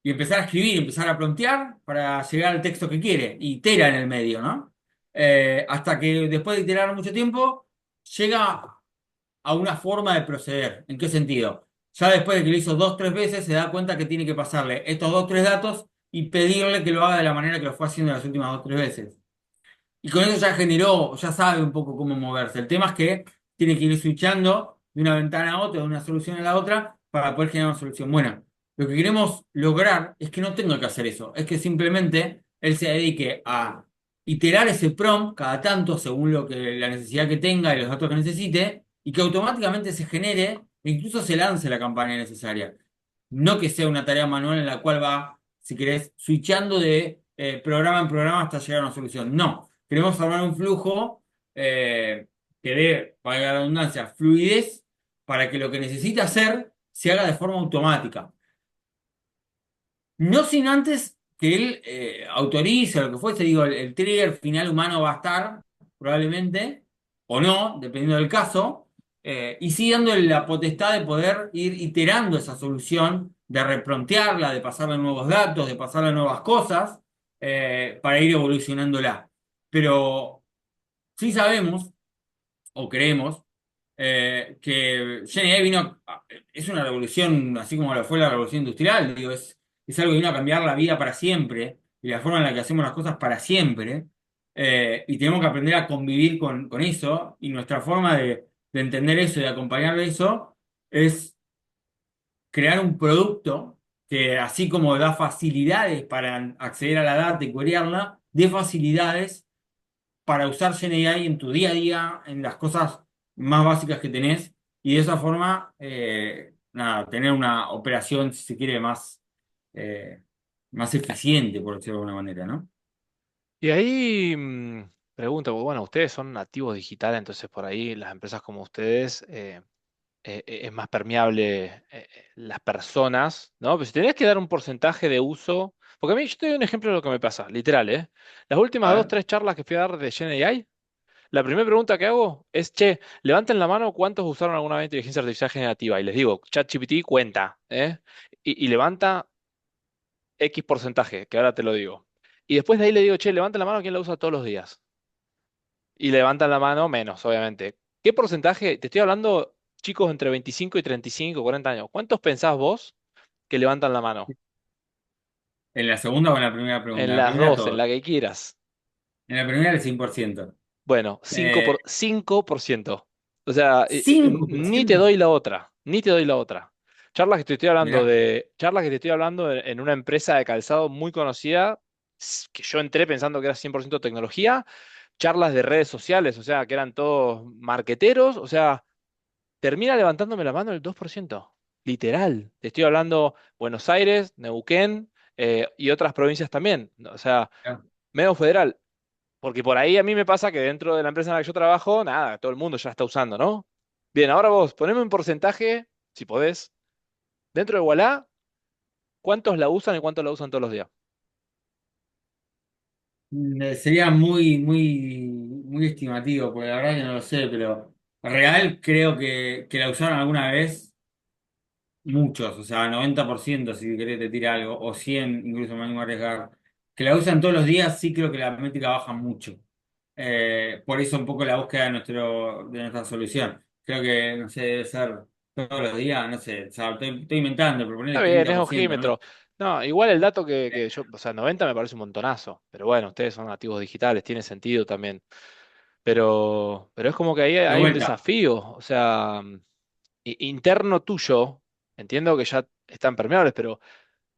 empezar a escribir, empezar a promptear para llegar al texto que quiere, y itera en el medio, ¿no? Hasta que después de iterar mucho tiempo, llega a una forma de proceder. ¿En qué sentido? Ya después de que lo hizo dos, tres veces, se da cuenta que tiene que pasarle estos dos, tres datos y pedirle que lo haga de la manera que lo fue haciendo las últimas dos, tres veces. Y con eso ya generó, ya sabe un poco cómo moverse. El tema es que tiene que ir switchando de una ventana a otra, de una solución a la otra, para poder generar una solución buena. Lo que queremos lograr es que no tenga que hacer eso, es que simplemente él se dedique a iterar ese prompt cada tanto según la necesidad que tenga y los datos que necesite, y que automáticamente se genere e incluso se lance la campaña necesaria. No que sea una tarea manual en la cual va, si querés, switchando de programa en programa hasta llegar a una solución. No, queremos formar un flujo que dé, para la redundancia, fluidez para que lo que necesita hacer se haga de forma automática. No sin antes que él autorice o lo que fuese, digo, el trigger final humano va a estar, probablemente, o no, dependiendo del caso, y sí dándole la potestad de poder ir iterando esa solución, de reprontearla, de pasarle nuevos datos, de pasarle nuevas cosas, para ir evolucionándola. Pero sí sabemos, o creemos, que GNI es una revolución, así como lo fue la revolución industrial, digo, es algo que vino a cambiar la vida para siempre y la forma en la que hacemos las cosas para siempre, y tenemos que aprender a convivir con eso, y nuestra forma de entender eso y de acompañar eso es crear un producto que, así como da facilidades para acceder a la data y queryarla, dé facilidades para usar GenAI en tu día a día, en las cosas más básicas que tenés, y de esa forma, nada, tener una operación, si se quiere, eh, más eficiente, por decirlo de alguna manera, ¿no? Y ahí pregunto, porque bueno, ustedes son nativos digitales, entonces por ahí las empresas como ustedes es más permeable las personas, ¿no? Pero si tenés que dar un porcentaje de uso, porque a mí yo te doy un ejemplo de lo que me pasa, literal, ¿eh? Las últimas A dos, ver. tres charlas que fui a dar de GenAI, la primera pregunta que hago es, che, levanten la mano cuántos usaron alguna vez inteligencia artificial generativa. Y les digo, ChatGPT cuenta, ¿eh? Y levanta X porcentaje, que ahora te lo digo. Y después de ahí le digo, che, levanta la mano quién la usa todos los días. Y levantan la mano menos, obviamente. ¿Qué porcentaje? Te estoy hablando, chicos, entre 25 y 35, 40 años. ¿Cuántos pensás vos que levantan la mano? ¿En la segunda o en la primera pregunta? En En la las primera dos, en todo. la que quieras. En la primera el 100%. Bueno, Eh, 5%. O sea, ni te 5%. doy la otra, ni te doy la otra. Charlas que te estoy hablando Mirá. charlas que te estoy hablando en una empresa de calzado muy conocida, que yo entré pensando que era 100% tecnología, charlas de redes sociales, o sea, que eran todos marqueteros, o sea, termina levantándome la mano el 2%. Literal. Te estoy hablando Buenos Aires, Neuquén, y otras provincias también. O sea, medio federal. Porque por ahí a mí me pasa que dentro de la empresa en la que yo trabajo, nada, todo el mundo ya la está usando, ¿no? Bien, ahora vos, poneme un porcentaje, si podés, dentro de Wallah, ¿cuántos la usan y cuántos la usan todos los días? Sería muy, muy, muy estimativo, porque la verdad que no lo sé, pero Real creo que la usaron alguna vez muchos, o sea, 90% si querés te tira algo, o 100 incluso me animo a arriesgar. Que la usan todos los días, sí creo que la métrica baja mucho. Por eso un poco la búsqueda de nuestra solución. Creo que, no sé, debe ser todos los días, no sé, o sea, estoy inventando, pero Está ponerle bien, es 30%, ¿no? ojímetro. No, igual el dato que yo, o sea, 90 me parece un montonazo, pero bueno, ustedes son nativos digitales, tiene sentido también. Pero es como que ahí De hay un vuelta. desafío, o sea, interno tuyo, entiendo que ya están permeables, pero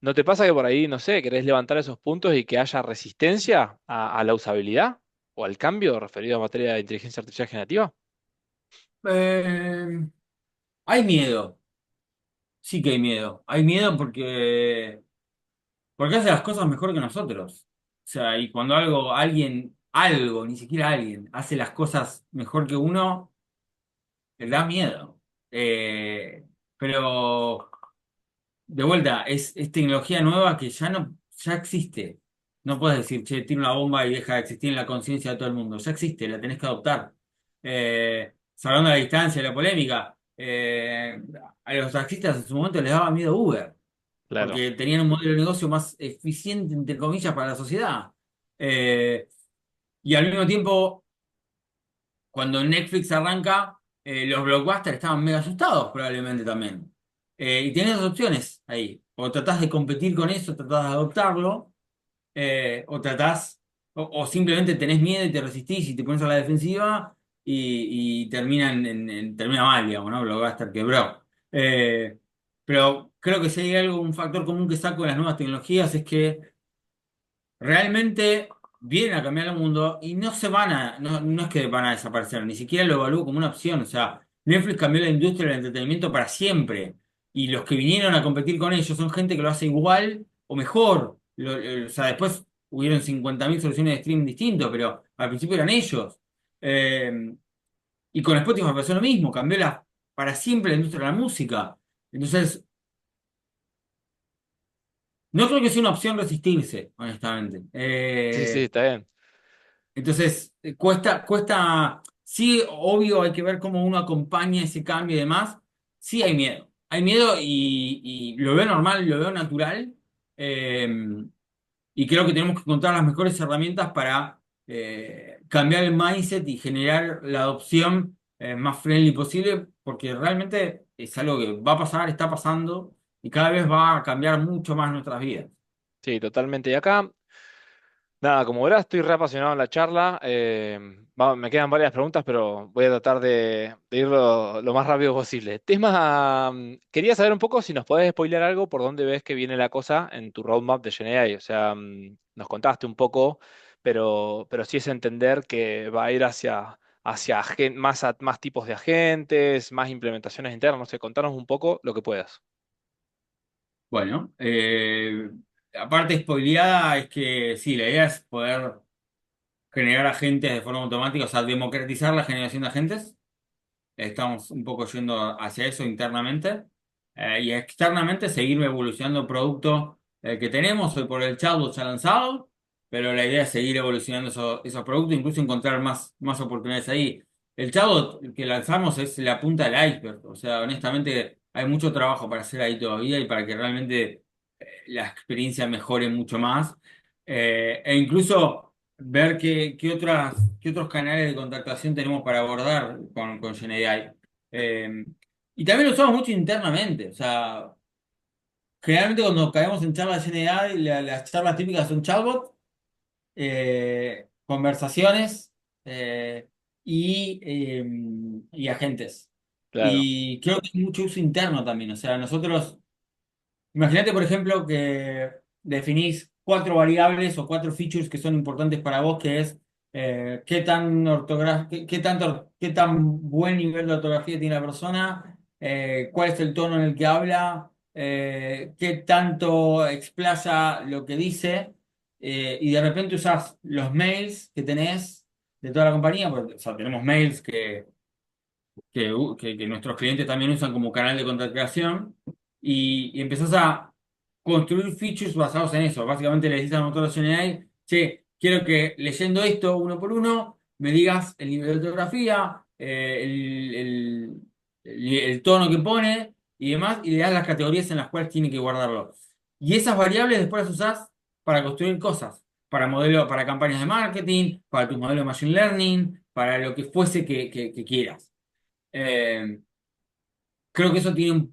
¿no te pasa que por ahí, no sé, querés levantar esos puntos y que haya resistencia a la usabilidad o al cambio referido a materia de inteligencia artificial generativa? Eh, Hay miedo, sí que hay miedo. Hay miedo porque hace las cosas mejor que nosotros. O sea, y cuando algo, ni siquiera alguien, hace las cosas mejor que uno, le da miedo. Eh, pero de vuelta, es tecnología nueva que ya existe. No puedes decir, che, tiene una bomba y deja de existir en la conciencia de todo el mundo. Ya existe, la tenés que adoptar. Salvando la distancia, la polémica, a los taxistas en su momento les daba miedo Uber, Claro. porque tenían un modelo de negocio más eficiente, entre comillas, para la sociedad. Eh, y al mismo tiempo cuando Netflix arranca, los blockbusters estaban mega asustados probablemente también. Y tenés dos opciones ahí. O tratás de competir con eso, tratás de adoptarlo, o o simplemente tenés miedo y te resistís y te pones a la defensiva y termina mal, digamos, ¿no? Blockbuster quebró. Pero creo que si hay algo, un factor común que saco de las nuevas tecnologías es que realmente vienen a cambiar el mundo y no es que van a desaparecer, ni siquiera lo evalúo como una opción. O sea, Netflix cambió la industria del entretenimiento para siempre y los que vinieron a competir con ellos son gente que lo hace igual o mejor. O sea, después hubieron 50.000 soluciones de streaming distintos, pero al principio eran ellos. Eh, y con Spotify pasó lo mismo, para siempre la industria de la música. Entonces, no creo que sea una opción resistirse, honestamente. Sí, sí, está bien. Entonces, cuesta, sí, obvio, hay que ver cómo uno acompaña ese cambio y demás. Sí hay miedo. Hay miedo y lo veo normal, lo veo natural. eh, y creo que tenemos que encontrar las mejores herramientas para cambiar el mindset y generar la adopción más friendly posible, porque realmente es algo que va a pasar, está pasando y cada vez va a cambiar mucho más nuestras vidas. Sí, totalmente. Y acá, nada, como verás, estoy re apasionado en la charla. Me quedan varias preguntas, pero voy a tratar de ir lo más rápido posible. Tema, quería saber un poco si nos podés spoilear algo por dónde ves que viene la cosa en tu roadmap de GenAI. O sea, nos contaste un poco, pero sí es entender que va a ir más tipos de agentes, más implementaciones internas. No sé, contanos un poco lo que puedas. Bueno, aparte spoileada es que sí, la idea es poder generar agentes de forma automática, o sea, democratizar la generación de agentes. Estamos un poco yendo hacia eso internamente. Y externamente seguir evolucionando el producto que tenemos. Hoy por el chatbot ya lanzado, pero la idea es seguir evolucionando esos productos, incluso encontrar más oportunidades ahí. El chatbot que lanzamos es la punta del iceberg. O sea, honestamente hay mucho trabajo para hacer ahí todavía y para que realmente la experiencia mejore mucho más. E incluso ver qué otros canales de contactación tenemos para abordar con GenAI. Y también lo usamos mucho internamente. O sea, generalmente cuando caemos en charlas de GenAI, las charlas típicas son chatbot, conversaciones y agentes. Claro, Y creo que hay mucho uso interno también. O sea, nosotros imagínate, por ejemplo, que definís cuatro variables o cuatro features que son importantes para vos, que es qué tan buen nivel de ortografía tiene la persona, cuál es el tono en el que habla, qué tanto explaya lo que dice, y de repente usás los mails que tenés de toda la compañía, porque, o sea, tenemos mails que nuestros clientes también usan como canal de contactación y empezás a construir features basados en eso. Básicamente le decís al motor de GenAI, che, quiero que leyendo esto uno por uno me digas el nivel de ortografía, el tono que pone y demás, y le das las categorías en las cuales tiene que guardarlo. Y esas variables después las usás para construir cosas, para modelos, para campañas de marketing, para tus modelos de machine learning, para lo que fuese que quieras. Eh, Creo que eso tiene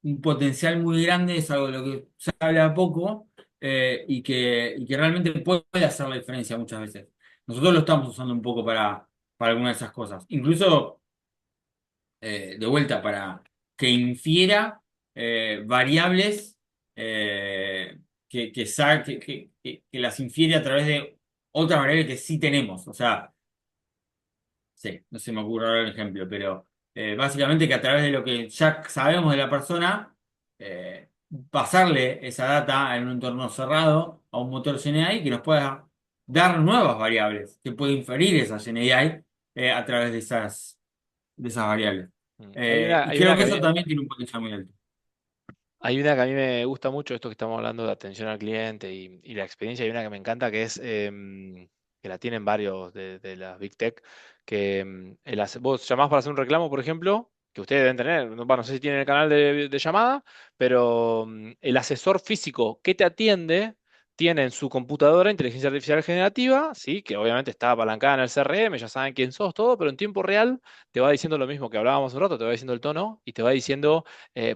un potencial muy grande, es algo de lo que se habla poco, y que realmente puede hacer la diferencia muchas veces. Nosotros lo estamos usando un poco para algunas de esas cosas. Incluso, de vuelta, para que infiera variables, que las infiere a través de otras variables que sí tenemos. O sea, sí, no se me ocurre ahora el ejemplo, pero básicamente que a través de lo que ya sabemos de la persona, pasarle esa data en un entorno cerrado a un motor GenAI que nos pueda dar nuevas variables, que puede inferir esa GenAI a través de esas variables. Hay una, Y hay una creo que que a eso mí, también tiene un potencial muy alto. hay una que a mí me gusta mucho, esto que estamos hablando de atención al cliente y la experiencia. Hay una que me encanta que es, que la tienen varios de las Big Tech, que vos llamás para hacer un reclamo, por ejemplo, que ustedes deben tener, no, bueno, no sé si tienen el canal de llamada, pero el asesor físico que te atiende tiene en su computadora inteligencia artificial generativa, sí, que obviamente está apalancada en el CRM, ya saben quién sos, todo, pero en tiempo real te va diciendo lo mismo que hablábamos hace un rato, te va diciendo el tono y te va diciendo,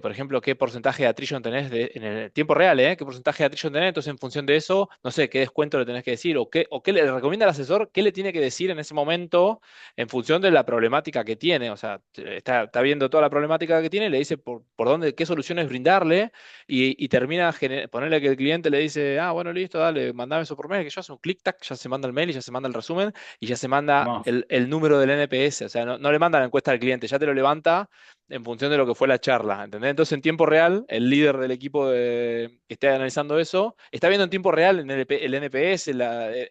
por ejemplo, qué porcentaje de attrition tenés en el tiempo real, ¿eh? ¿Qué porcentaje de attrition tenés? Entonces, en función de eso, no sé, qué descuento le tenés que decir o qué le recomienda al asesor, qué le tiene que decir en ese momento en función de la problemática que tiene. O sea, está viendo toda la problemática que tiene, le dice por dónde, qué soluciones brindarle y termina, ponerle que el cliente le dice, ah, bueno, listo, dale, mandame eso por mail, que yo hace un clic, tac, ya se manda el mail y ya se manda el resumen y ya se manda Vamos, el número del NPS. O sea, no le manda la encuesta al cliente, ya te lo levanta en función de lo que fue la charla, ¿entendés? Entonces, en tiempo real, el líder del equipo que esté analizando eso, está viendo en tiempo real el NPS,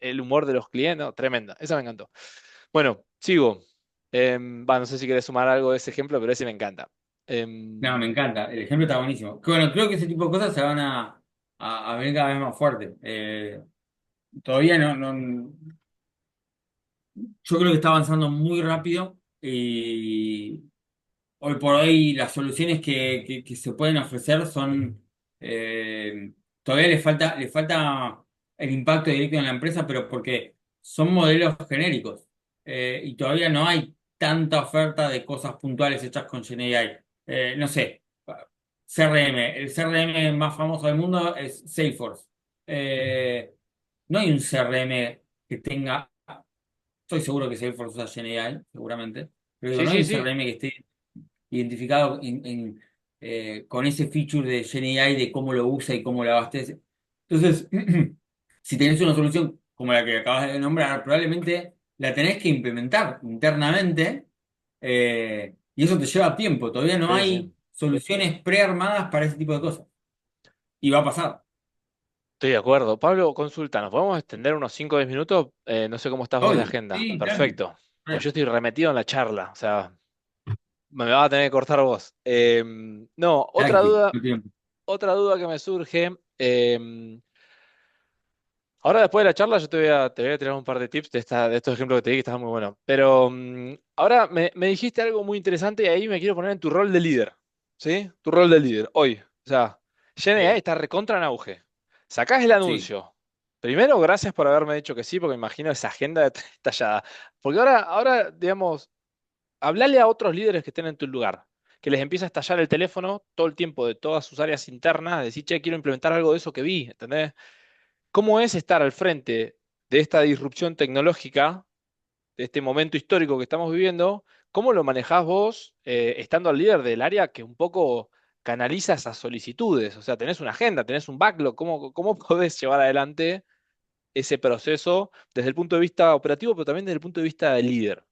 el humor de los clientes. No, tremenda, esa me encantó. Bueno, sigo. No sé si querés sumar algo de ese ejemplo, pero ese me encanta. no, me Em, encanta. El ejemplo está buenísimo. Bueno, creo que ese tipo de cosas se van a ver cada vez más fuerte. Todavía yo creo que está avanzando muy rápido y hoy por hoy las soluciones que se pueden ofrecer son, todavía le falta el impacto directo en la empresa, pero porque son modelos genéricos. Y todavía no hay tanta oferta de cosas puntuales hechas con GenAI. No sé, CRM, el CRM más famoso del mundo es Salesforce. Eh, no hay un CRM que tenga. Estoy seguro que Salesforce usa GenAI, seguramente. Pero digo, sí, no hay sí, un sí. CRM que esté identificado con ese feature de GenAI de cómo lo usa y cómo lo abastece. Entonces, si tenés una solución como la que acabas de nombrar, probablemente la tenés que implementar internamente, y eso te lleva tiempo. Todavía no Sí, sí. hay soluciones prearmadas para ese tipo de cosas. Y va a pasar. Estoy de acuerdo. Pablo, consulta, ¿nos podemos extender unos 5 o 10 minutos? No sé cómo estás vos de Obvio. agenda. Sí, dale. Perfecto. Pues yo estoy remetido en la charla, o sea, me vas a tener que cortar vos. No, Tranqui, no tiene- otra duda que me surge. Ahora después de la charla yo te voy a tirar un par de tips de estos ejemplos que te di que estaban muy buenos. Pero ahora me dijiste algo muy interesante y ahí me quiero poner en tu rol de líder. ¿Sí? Tu rol de líder, hoy. O sea, GNA Sí, está recontra en auge. Sacás el sí. anuncio. Primero, gracias por haberme dicho que sí, porque me imagino esa agenda estallada. Porque ahora, digamos, hablale a otros líderes que estén en tu lugar, que les empieza a estallar el teléfono todo el tiempo de todas sus áreas internas, decir, che, quiero implementar algo de eso que vi, ¿entendés? ¿Cómo es estar al frente de esta disrupción tecnológica, de este momento histórico que estamos viviendo? ¿Cómo lo manejás vos, estando al líder del área que un poco canaliza esas solicitudes? O sea, tenés una agenda, tenés un backlog. ¿Cómo podés llevar adelante ese proceso desde el punto de vista operativo, pero también desde el punto de vista del líder?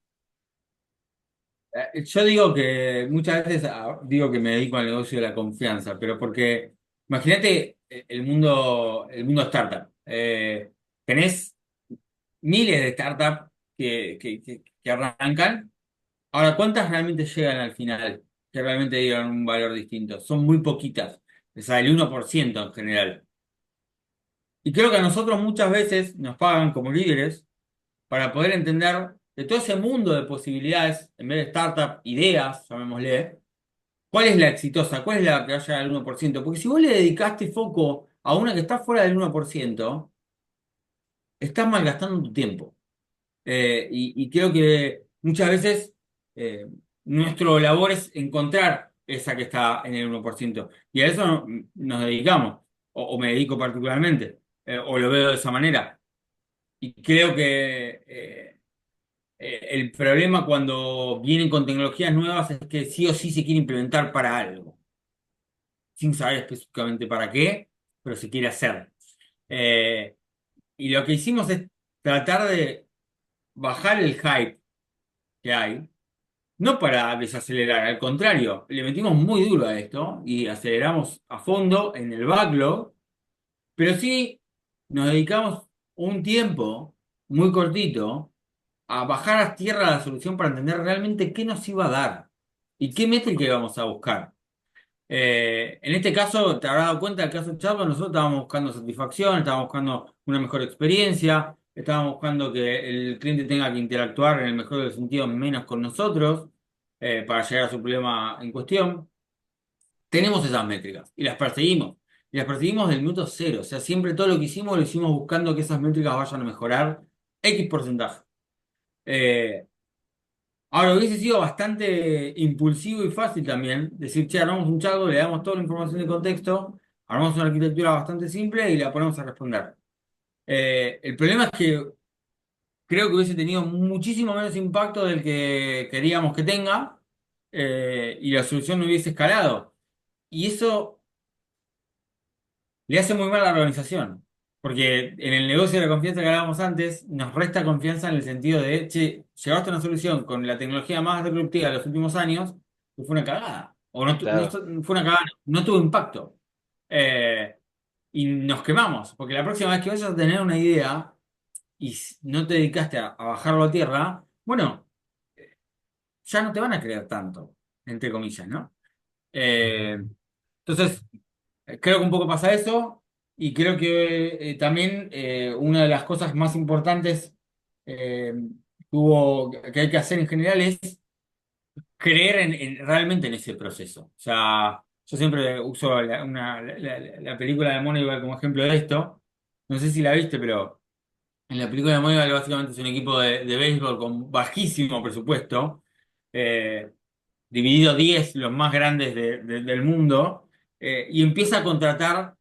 Yo digo que muchas veces digo que me dedico al negocio de la confianza, pero porque imagínate el mundo startup. Tenés miles de startups que arrancan. Ahora, ¿cuántas realmente llegan al final? Que realmente digan un valor distinto. Son muy poquitas. O sea, el 1% en general. Y creo que a nosotros muchas veces nos pagan como líderes para poder entender de todo ese mundo de posibilidades, en vez de startup, ideas, llamémosle, ¿cuál es la exitosa? ¿Cuál es la que vaya al 1%? Porque si vos le dedicaste foco a una que está fuera del 1%, estás malgastando tu tiempo. Y creo que muchas veces eh, nuestro labor es encontrar esa que está en el 1%. Y a eso nos dedicamos, o me dedico particularmente, o lo veo de esa manera. Y creo que el problema cuando vienen con tecnologías nuevas es que sí o sí se quiere implementar para algo, sin saber específicamente para qué, pero se quiere hacer. Eh, y lo que hicimos es tratar de bajar el hype que hay. No para desacelerar, al contrario, le metimos muy duro a esto y aceleramos a fondo en el backlog, pero sí nos dedicamos un tiempo muy cortito a bajar a tierra la solución para entender realmente qué nos iba a dar y qué métrica íbamos a buscar. En este caso, te habrás dado cuenta, el caso de Charlo, nosotros estábamos buscando satisfacción, estábamos buscando una mejor experiencia, estábamos buscando que el cliente tenga que interactuar en el mejor de los sentidos menos con nosotros para llegar a su problema en cuestión. Tenemos esas métricas y las perseguimos. Y las perseguimos del minuto cero. O sea, siempre todo lo hicimos buscando que esas métricas vayan a mejorar X porcentaje. Eh, Ahora, hubiese sido bastante impulsivo y fácil también decir, che, armamos un chatbot, le damos toda la información de contexto, armamos una arquitectura bastante simple y la ponemos a responder. El problema es que creo que hubiese tenido muchísimo menos impacto del que queríamos que tenga y la solución no hubiese escalado. Y eso le hace muy mal a la organización, porque en el negocio de la confianza que hablábamos antes, nos resta confianza en el sentido de, che, llegaste a una solución con la tecnología más disruptiva de los últimos años, que fue una cagada. O no, Claro. fue una cagada, no tuvo impacto. Eh, y nos quemamos, porque la próxima vez que vayas a tener una idea y no te dedicaste a bajarlo a tierra, bueno, ya no te van a creer tanto, entre comillas, ¿no? Eh, entonces, creo que un poco pasa eso y creo que también una de las cosas más importantes eh, que hay que hacer en general es creer realmente en ese proceso. O sea, yo siempre uso la película de Moneyball como ejemplo de esto. No sé si la viste, pero en la película de Moneyball básicamente es un equipo de béisbol con bajísimo presupuesto. eh, Dividido 10 los más grandes del mundo, y empieza a contratar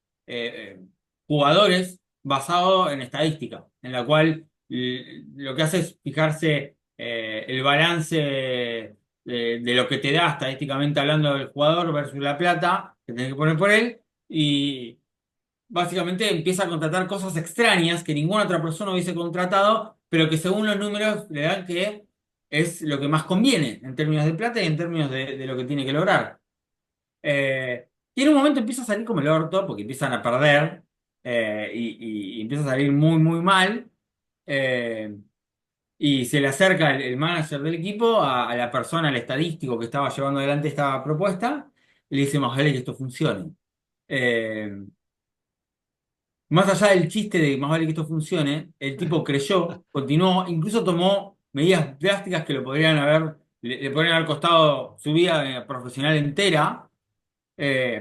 jugadores basado en estadística, en la cual lo que hace es fijarse el balance de lo que te da estadísticamente hablando del jugador versus la plata que tenés que poner por él, y básicamente empieza a contratar cosas extrañas que ninguna otra persona hubiese contratado, pero que según los números le dan que es lo que más conviene en términos de plata y en términos de lo que tiene que lograr. Y en un momento empieza a salir como el orto, porque empiezan a perder y empieza a salir muy, muy mal. eh, y se le acerca el manager del equipo a la persona, al estadístico que estaba llevando adelante esta propuesta, y le dice, más vale que esto funcione. Eh, Más allá del chiste de más vale que esto funcione, el tipo creyó, continuó, incluso tomó medidas drásticas que le podrían haber costado su vida profesional entera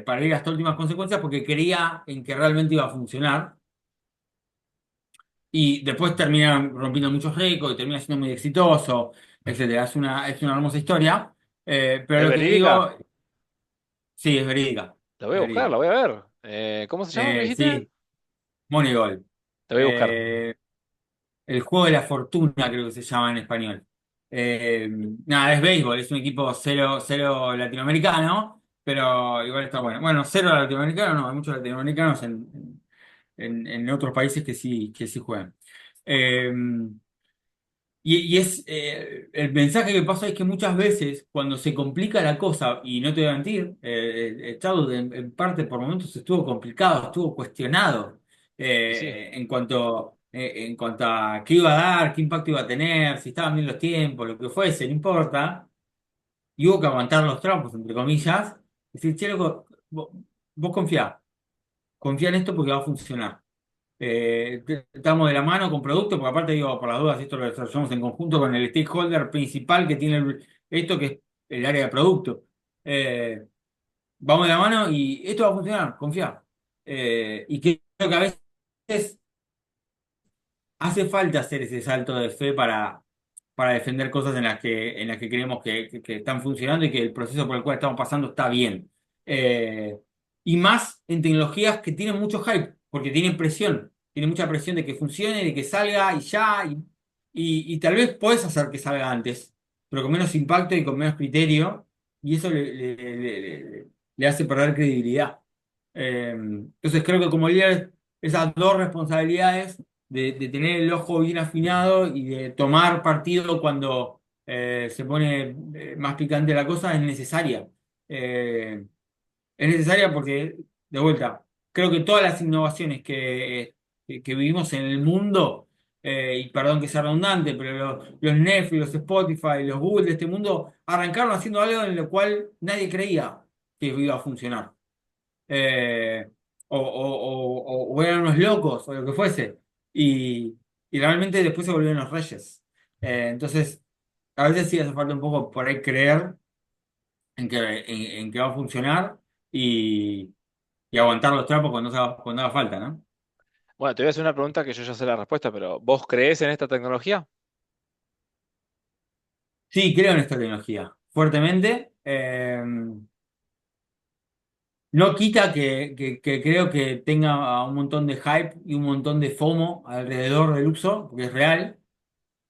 para ir hasta últimas consecuencias porque creía en que realmente iba a funcionar. Y después termina rompiendo muchos récords y termina siendo muy exitoso, etcétera. Es una hermosa historia. Pero ¿Es lo que digo, verídica? sí, es verídica. La voy Es a buscar, la verídica. voy a ver. ¿Cómo se llama, me dijiste? Sí, Moneyball. La voy a buscar. Eh, El juego de la fortuna, creo que se llama en español. Eh, Nada, es béisbol, es un equipo cero, cero latinoamericano, pero igual está bueno. Bueno, cero latinoamericano, no, hay muchos latinoamericanos en otros países que sí juegan. Eh, el mensaje que pasa es que muchas veces cuando se complica la cosa, y no te voy a mentir, Estado en parte por momentos estuvo complicado, estuvo cuestionado Y sí, en cuanto a qué iba a dar, qué impacto iba a tener, si estaban bien los tiempos, lo que fuese, no importa, y hubo que aguantar los trampos, entre comillas, y decir, che, loco, vos confía en esto porque va a funcionar. Estamos de la mano con productos, porque aparte digo, por las dudas, esto lo desarrollamos en conjunto con el stakeholder principal que tiene esto, que es el área de producto. Eh, Vamos de la mano y esto va a funcionar, confía. Y creo que a veces hace falta hacer ese salto de fe para defender cosas en las que creemos que están funcionando y que el proceso por el cual estamos pasando está bien. Eh, y más en tecnologías que tienen mucho hype, porque tienen mucha presión de que funcione, de que salga y ya, y tal vez puedes hacer que salga antes, pero con menos impacto y con menos criterio, y eso le hace perder credibilidad. Entonces creo que como líder, esas dos responsabilidades de tener el ojo bien afinado y de tomar partido cuando se pone más picante la cosa es necesaria. Eh, es necesaria porque, de vuelta, creo que todas las innovaciones que vivimos en el mundo, y perdón que sea redundante, pero los Netflix, los Spotify, los Google de este mundo arrancaron haciendo algo en lo cual nadie creía que iba a funcionar. eh, o eran unos locos o lo que fuese. Y realmente después se volvieron los reyes. Entonces, a veces sí hace falta un poco por ahí creer en que va a funcionar y, y aguantar los trapos cuando haga falta, ¿no? Bueno, te voy a hacer una pregunta que yo ya sé la respuesta, pero ¿vos creés en esta tecnología? Sí, creo en esta tecnología, fuertemente. No quita que creo que tenga un montón de hype y un montón de FOMO alrededor del uso, porque es real.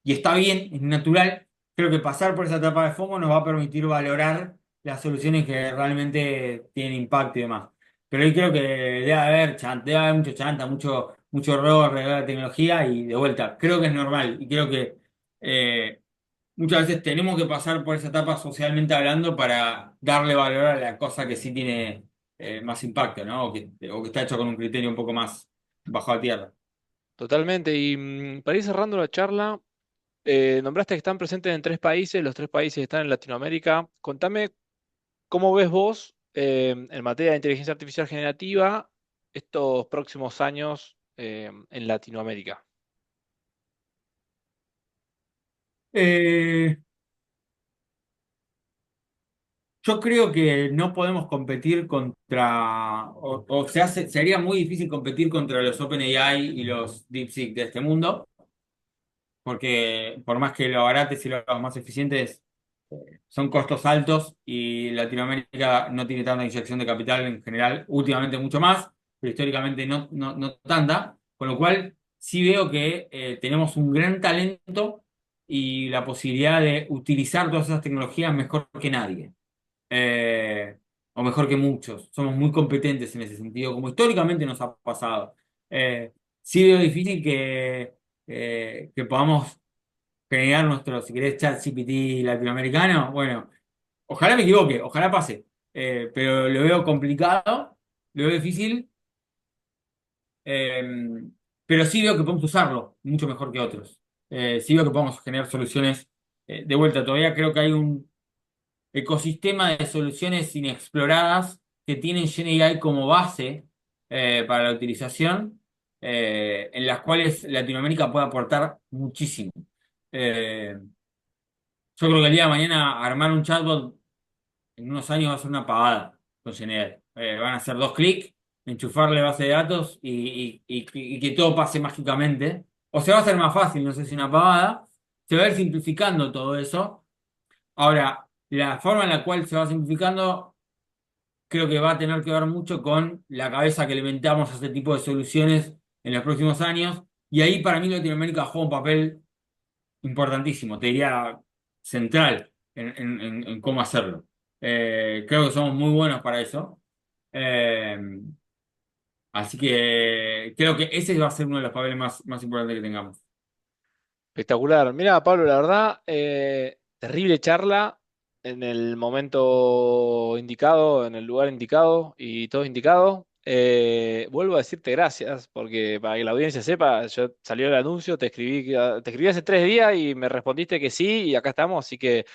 Y está bien, es natural. Creo que pasar por esa etapa de FOMO nos va a permitir valorar las soluciones que realmente tienen impacto y demás. Pero yo creo que debe haber mucho chanta, mucho error alrededor de la tecnología y de vuelta, creo que es normal y creo que eh, muchas veces tenemos que pasar por esa etapa socialmente hablando para darle valor a la cosa que sí tiene más impacto, ¿no? O que está hecho con un criterio un poco más bajo a tierra. Totalmente. Y para ir cerrando la charla, nombraste que están presentes en tres países, los tres países están en Latinoamérica. Contame cómo ves vos en materia de inteligencia artificial generativa estos próximos años en Latinoamérica. Eh, Yo creo que no podemos competir o sería muy difícil competir contra los OpenAI y los DeepSeek de este mundo, porque por más que lo barates y lo hagas más eficientes, son costos altos y Latinoamérica no tiene tanta inyección de capital en general, últimamente mucho más, pero históricamente no tanta, con lo cual sí veo que tenemos un gran talento y la posibilidad de utilizar todas esas tecnologías mejor que nadie, eh, o mejor que muchos. Somos muy competentes en ese sentido, como históricamente nos ha pasado. Sí veo difícil que podamos generar nuestro, si querés, chat GPT latinoamericano. Bueno, ojalá me equivoque, ojalá pase. Pero lo veo complicado, lo veo difícil, eh, pero sí veo que podemos usarlo mucho mejor que otros. Sí veo que podemos generar soluciones de vuelta. Todavía creo que hay un ecosistema de soluciones inexploradas que tienen GenAI como base para la utilización, en las cuales Latinoamérica puede aportar muchísimo. Eh, yo creo que el día de mañana armar un chatbot en unos años va a ser una pavada con GenAI. Van a hacer dos clics, enchufarle base de datos y que todo pase mágicamente. O se va a hacer más fácil, no sé si una pavada. Se va a ir simplificando todo eso. Ahora, la forma en la cual se va simplificando creo que va a tener que ver mucho con la cabeza que le metamos a este tipo de soluciones en los próximos años. Y ahí para mí Latinoamérica juega un papel importantísimo, te diría central en cómo hacerlo. Creo que somos muy buenos para eso. Eh, Así que creo que ese va a ser uno de los papeles más importantes que tengamos. Espectacular. Mira, Pablo, la verdad, terrible charla en el momento indicado, en el lugar indicado y todo indicado. Vuelvo a decirte gracias, porque para que la audiencia sepa, yo salió el anuncio, te escribí hace 3 días y me respondiste que sí, y acá estamos, así que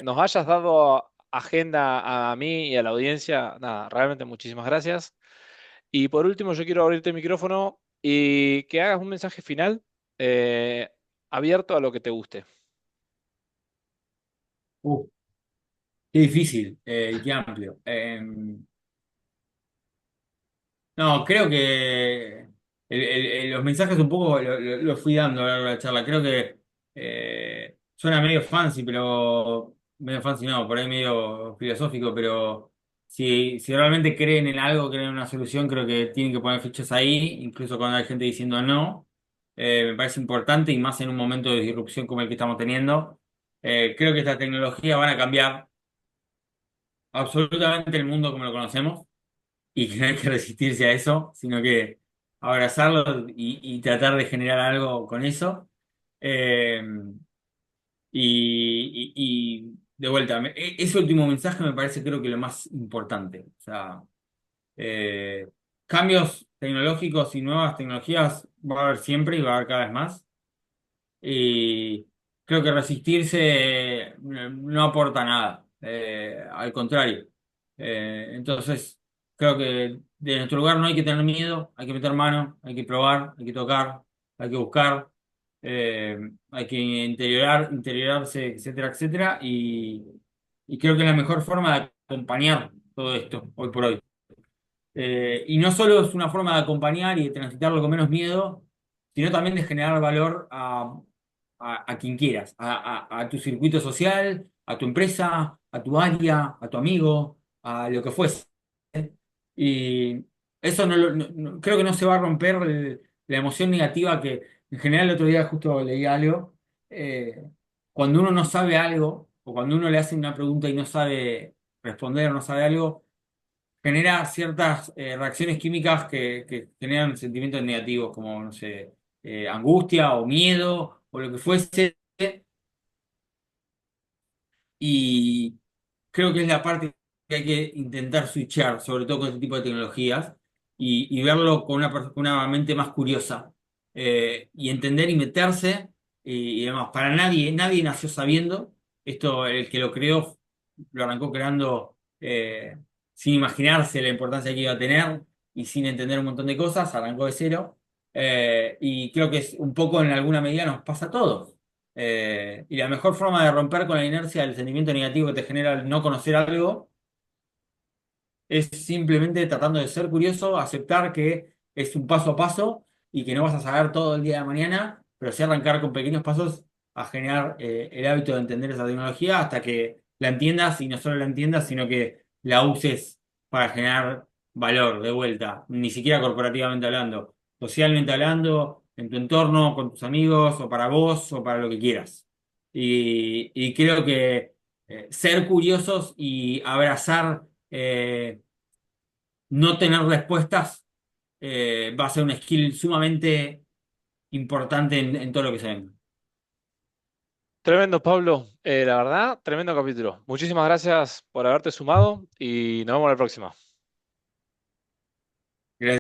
nos hayas dado agenda a mí y a la audiencia, nada, realmente muchísimas gracias. Y por último, yo quiero abrirte el micrófono y que hagas un mensaje final eh, abierto a lo que te guste. Uh, qué difícil y qué amplio. No, creo que los mensajes un poco lo fui dando a lo largo de la charla. Creo que suena medio fancy, pero medio fancy no, por ahí medio filosófico, pero si realmente creen en algo, creen en una solución, creo que tienen que poner fichas ahí, incluso cuando hay gente diciendo no. Me parece importante y más en un momento de disrupción como el que estamos teniendo. Creo que estas tecnologías van a cambiar absolutamente el mundo como lo conocemos y que no hay que resistirse a eso, sino que abrazarlo y tratar de generar algo con eso. Eh, de vuelta, ese último mensaje me parece creo que lo más importante. O sea, eh, cambios tecnológicos y nuevas tecnologías va a haber siempre y va a haber cada vez más. Y creo que resistirse no aporta nada, al contrario. Entonces, creo que de nuestro lugar no hay que tener miedo, hay que meter mano, hay que probar, hay que tocar, hay que buscar, hay que interiorarse, etcétera, etcétera. Y creo que es la mejor forma de acompañar todo esto hoy por hoy. Y no solo es una forma de acompañar y de transitarlo con menos miedo, sino también de generar valor a quien quieras, a tu circuito social, a tu empresa, a tu área, a tu amigo, a lo que fuese. Y eso creo que no se va a romper la emoción negativa que en general el otro día justo leí algo. eh, Cuando uno no sabe algo, o cuando uno le hace una pregunta y no sabe responder o no sabe algo, genera ciertas reacciones químicas que generan sentimientos negativos, como, no sé, angustia o miedo o lo que fuese. Y creo que es la parte que hay que intentar switchar, sobre todo con este tipo de tecnologías, y verlo con una mente más curiosa, y entender y meterse, y demás. Para nadie nació sabiendo. Esto, el que lo creó, lo arrancó creando sin imaginarse la importancia que iba a tener y sin entender un montón de cosas, arrancó de cero. Y creo que es un poco en alguna medida nos pasa a todos. Y la mejor forma de romper con la inercia del sentimiento negativo que te genera el no conocer algo es simplemente tratando de ser curioso, aceptar que es un paso a paso y que no vas a saber todo el día de mañana, pero sí arrancar con pequeños pasos a generar el hábito de entender esa tecnología hasta que la entiendas y no solo la entiendas, sino que la uses para generar valor de vuelta, ni siquiera corporativamente hablando, socialmente hablando, en tu entorno, con tus amigos o para vos o para lo que quieras. Y creo que ser curiosos y abrazar no tener respuestas va a ser un skill sumamente importante en todo lo que se venga. Tremendo, Pablo. La verdad, tremendo capítulo. Muchísimas gracias por haberte sumado y nos vemos la próxima.